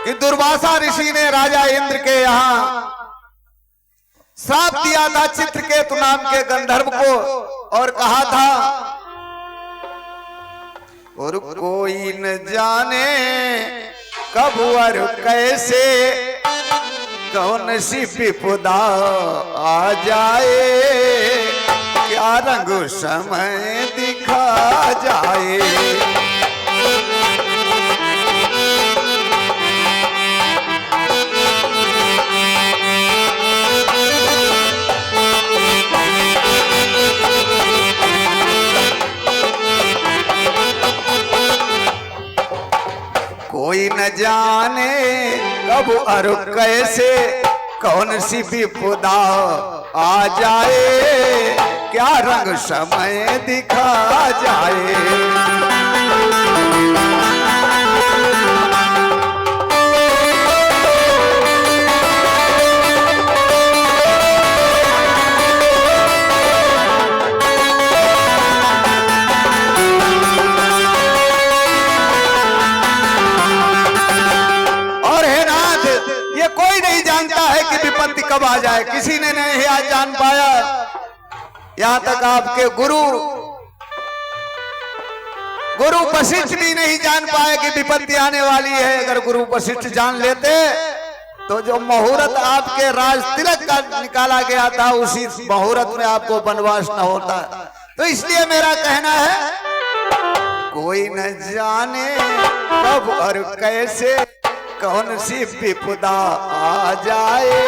कि दुर्वासा ऋषि ने राजा इंद्र के यहां श्राप दिया था चित्रकेतु नाम के गंधर्व को, और कहा था और कोई न जाने कब और कैसे कौन सी विपदा आ जाए, क्या रंग समय दिखा जाए। कोई न जाने कब और कैसे कौन सी विपदा आ जाए, क्या रंग समय दिखा जाए। विपत्ति कब आ जाए, किसी ने नहीं आज जान पाया। यहां तक आपके गुरु वशिष्ठ भी नहीं जान पाए कि विपत्ति आने वाली है। अगर गुरु वशिष्ठ जान लेते तो जो मुहूर्त आपके राज तिलक का निकाला गया था, उसी मुहूर्त में आपको वनवास न होता। तो इसलिए मेरा कहना है, कोई न जाने कब और कैसे कौन सी विपदा आ जाए,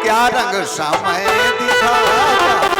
क्या रंग समय दिखा जाए।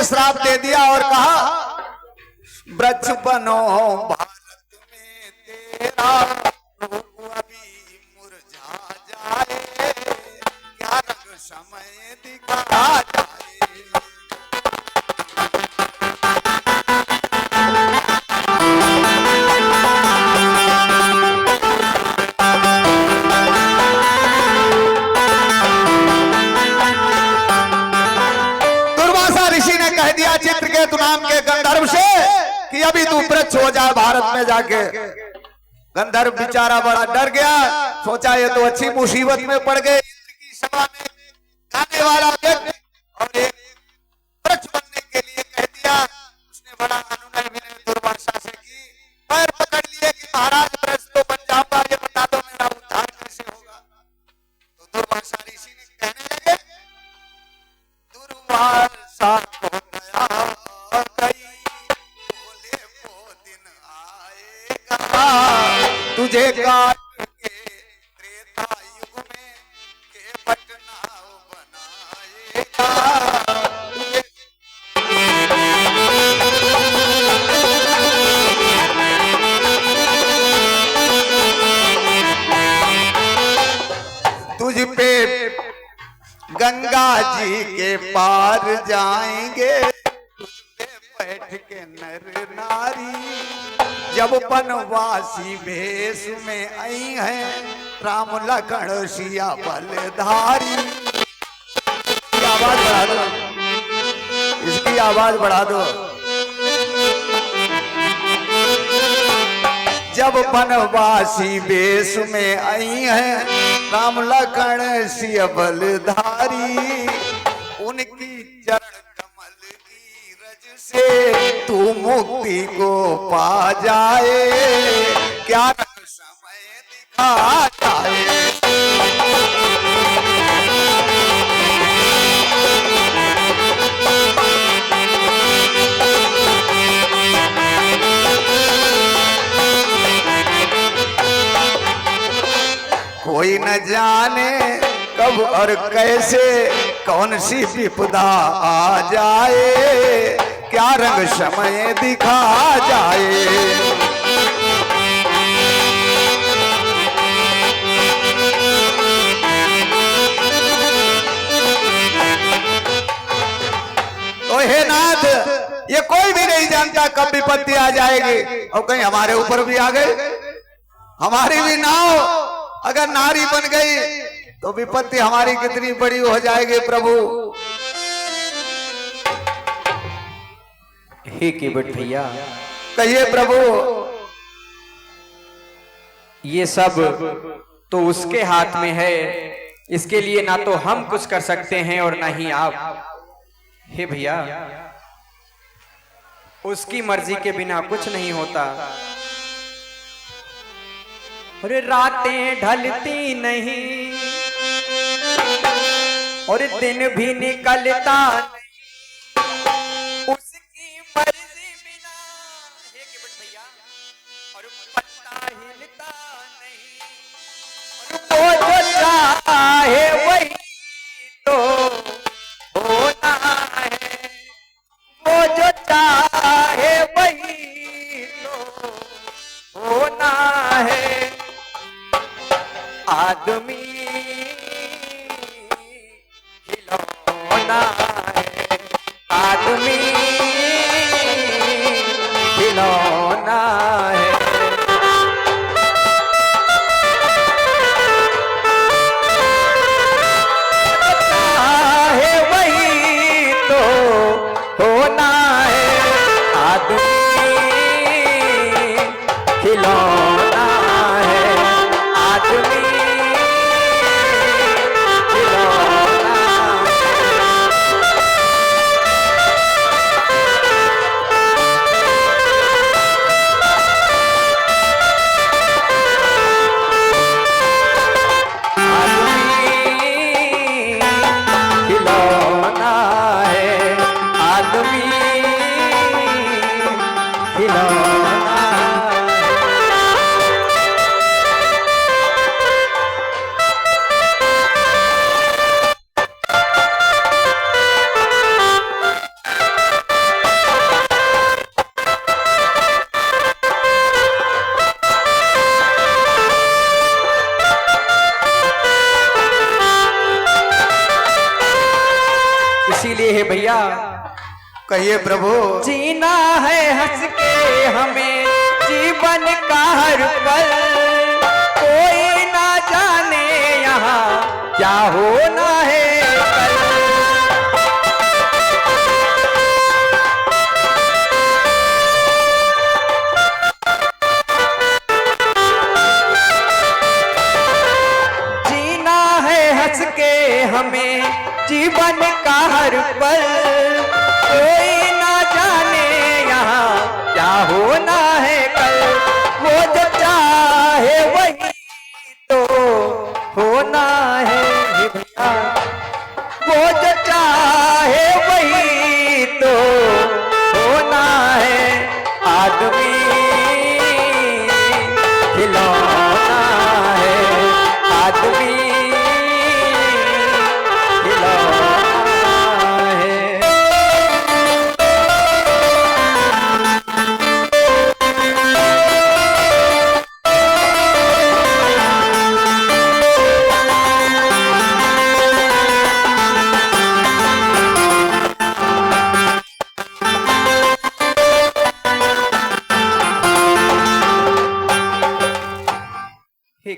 श्राप दे दिया और कहा, वृक्ष बनो भारत में तेरा, रूप अभी मुरझा जाए, क्या रंग समय दिखा जाए। चित्रकेतु नाम के गंधर्व से कि अभी तू वृक्ष हो जाए भारत में जाके। गंधर्व बेचारा बड़ा डर गया, सोचा ये तो अच्छी मुसीबत में पड़ गए। इंद्र की सभा में गाने वाला व्यक्ति और एक वृक्ष बनने के लिए कह दिया। उसने बड़ा अनुनय विनय दुर्वासा से की, पैर पकड़ लिए कि महाराज वृक्ष तो बन जाऊंगा, ये बता दो मेरा उद्धार कैसे होगा। वर्षा हो गया गई, बोले वो दिन आएगा तुझे काट के त्रेता युग में के पटना बनाएगा तुझ पे गंगा जी के पार जाएंगे, तुझ पे बैठ के नर नारी जब बनवासी भेष में आई हैं राम लखन सिया बलधारी। इसकी आवाज बढ़ा दो, इसकी आवाज बढ़ा दो। जब बनवासी वेश में आई हैं राम लखन सिया बलधारी, उनकी चरण कमल की रज से तू मुक्ति को पा जाए, क्या समय दिखा जाए। कोई न जाने कब और कैसे कौन सी विपदा आ जाए, क्या रंग समय दिखा जाए। तो हे नाथ, ये कोई भी नहीं जानता कब विपत्ति आ जाएगी, और कहीं हमारे ऊपर भी आ गए। हमारी भी नाव अगर नारी बन गई तो विपत्ति हमारी कितनी बड़ी हो जाएगी प्रभु। हे केवट भैया, कहिए प्रभु। ये सब तो उसके हाथ में है, इसके लिए ना तो हम कुछ कर सकते हैं और ना ही आप। हे भैया, उसकी मर्जी के बिना कुछ नहीं होता। और रातें ढलती नहीं और दिन भी निकलता नहीं, उसकी मर्जी बिना। हे केवट भैया, और पत्ता हिलता नहीं, और वो जो चाहे वही तो होना है, वो जो चाहे वही तो होना है। आदमी खिलौना है, आदमी खिलौना है। चाहे वही तो होना है, आदमी खिलौना है, आदमी इसीलिए है भैया, कहिए प्रभु। जीना है हंस के हमें जीवन का हर पल, कोई ना जाने यहाँ क्या होना है कल। जीना है हंस के हमें जीवन का हर पल, कोई ना जाने यहाँ क्या होना है कल। वो जो चाहे वही तो होना है। हे भैया, वो जो चाहे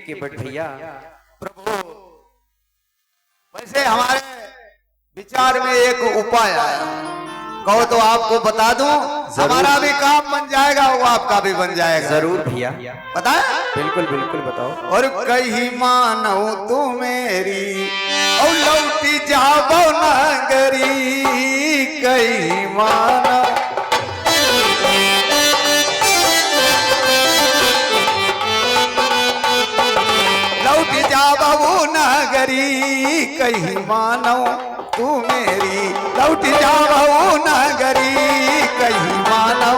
केवट भैया। वैसे हमारे विचार में एक उपाय आया, कहो तो आपको बता दूं, हमारा भी काम बन जाएगा, वो आपका भी बन जाएगा। जरूर भैया, बताए? बिल्कुल बिल्कुल बताओ। और कहीं मानो तू मेरी और लौटी जाबो नगरी, कहीं मानो लौटी जाबो नगरी, कहीं मानो तू मेरी लौटी जाबो नगरी, कहीं मानो।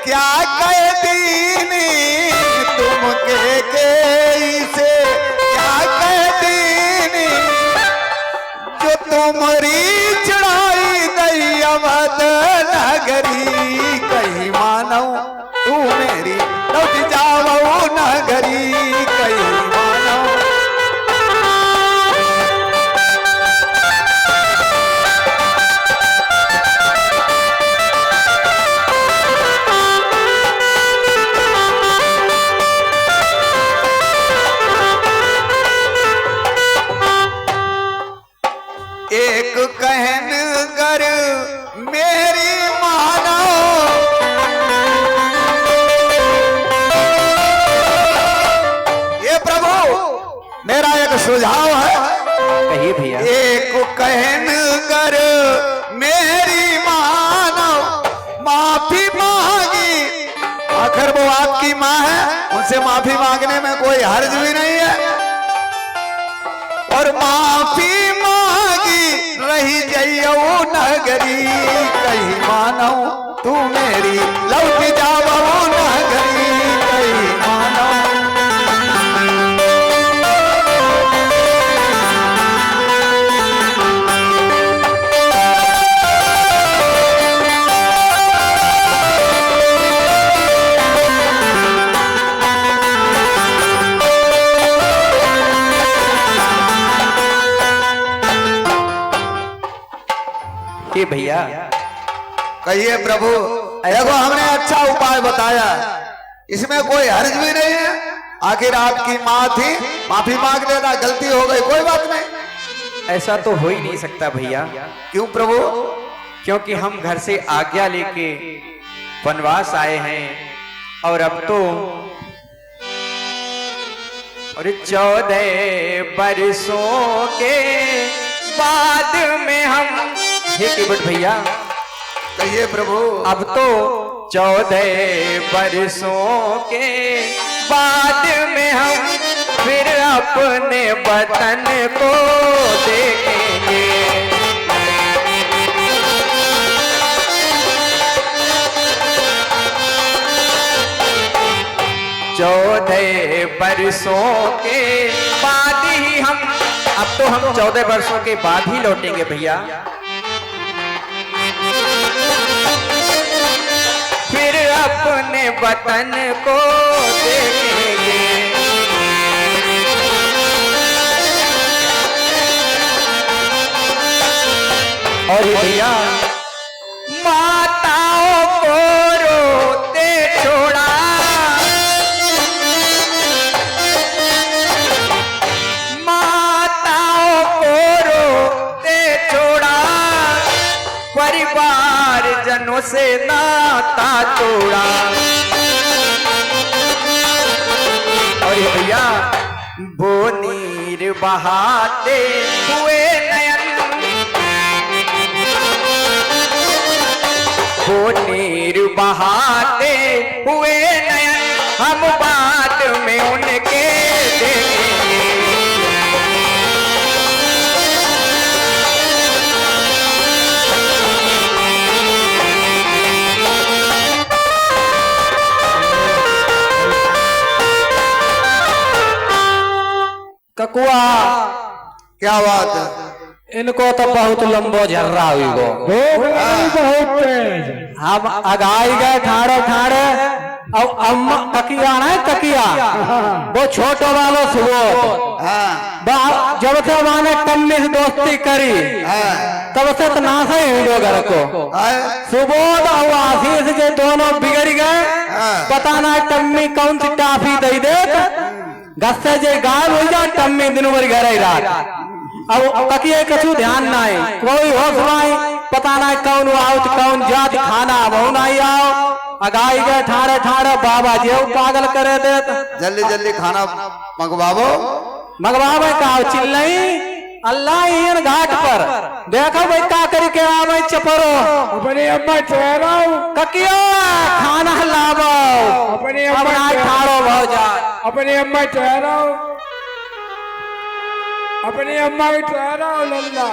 क्या कह दीनी तुम के से क्या कह दीनी, जो तुम्हारी चढ़ाई दई अवध नगरी, कहीं मानो तू मेरी लौट जाओ नगरी, कहीं मानो। एक कहन कर मेरी मानो, ये प्रभु मेरा एक सुझाव है। कहिए भैया। एक कहन कर मेरी मानो, माफी मांगी, आखिर वो आपकी माँ है, उनसे माफी मांगने में कोई हर्ज भी नहीं है। और माफी रही जइयो नगरी, कहीं मानो तू मेरी लौट जाओ नगरी, कहीं मानो। भैया कहिए प्रभु, देखो हमने अच्छा उपाय बताया, इसमें कोई हर्ज भी नहीं है। आखिर आपकी माँ थी, माफी मांग लेना, गलती हो गई, कोई बात नहीं। ऐसा तो हो ही नहीं सकता भैया। क्यों प्रभु? क्योंकि हम घर से आज्ञा लेके वनवास आए हैं, और अब तो 14 बरसों के बाद में हम, हे केवट भैया कहिए प्रभु। अब तो 14 बरसों के बाद में हम फिर अपने वतन को देखेंगे। 14 बरसों के बाद ही हम, अब तो हम 14 वर्षों के बाद ही लौटेंगे भैया। फिर अपने वतन को देखेंगे। और भैया माताओं को रोते छोड़ा, माताओं को रोते छोड़ा, परिवार जनों से नाता तोड़ा। और भैया वो नीर बहाते हुए नयन, वो नीर बहाते हुए नयन, हम बाद में उनके देखेंगे। ककुआ, क्या बात है? इनको तो बहुत लंबो झर्रा हुई गो। भूख लगी बहुत तेज। हम अगाई गए ठाड़े ठाड़े और अम्मा तकिया ना तकिया वो छोटो वालो सुबोध जब से माने कन्नी से दोस्ती करी तब से तो नासा ही हुई घर को। सुबोध और आशीष के दोनों बिगड़ गए। पता ना टम्मी कौन सी टाफी दे दे गस्से जे गायब हो जा टम्मी दिन भर घर ही रात। अब तकिए कछु ध्यान ना है कोई होश नहीं पता ना कौन आउट कौन जात खाना बहु नहीं आओ अगाई गए ठाड़े ठाड़े बाबा जी पागल करे दे। जल्दी जल्दी खाना मंगवाओ मंगवावे का चिल्लई अल्लाह इन घाट पर देखो भाई का करके आवे चपरो अपने अम्मा ठहराओ ककियो खाना लावो अपने अपना ठाड़ो हो जा अपने अम्मा ठहराओ अपने अम्मा की ठहराओ लल्ला।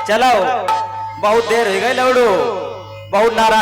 चलो बहुत देर हो गई लौड़ू बहुत नाराज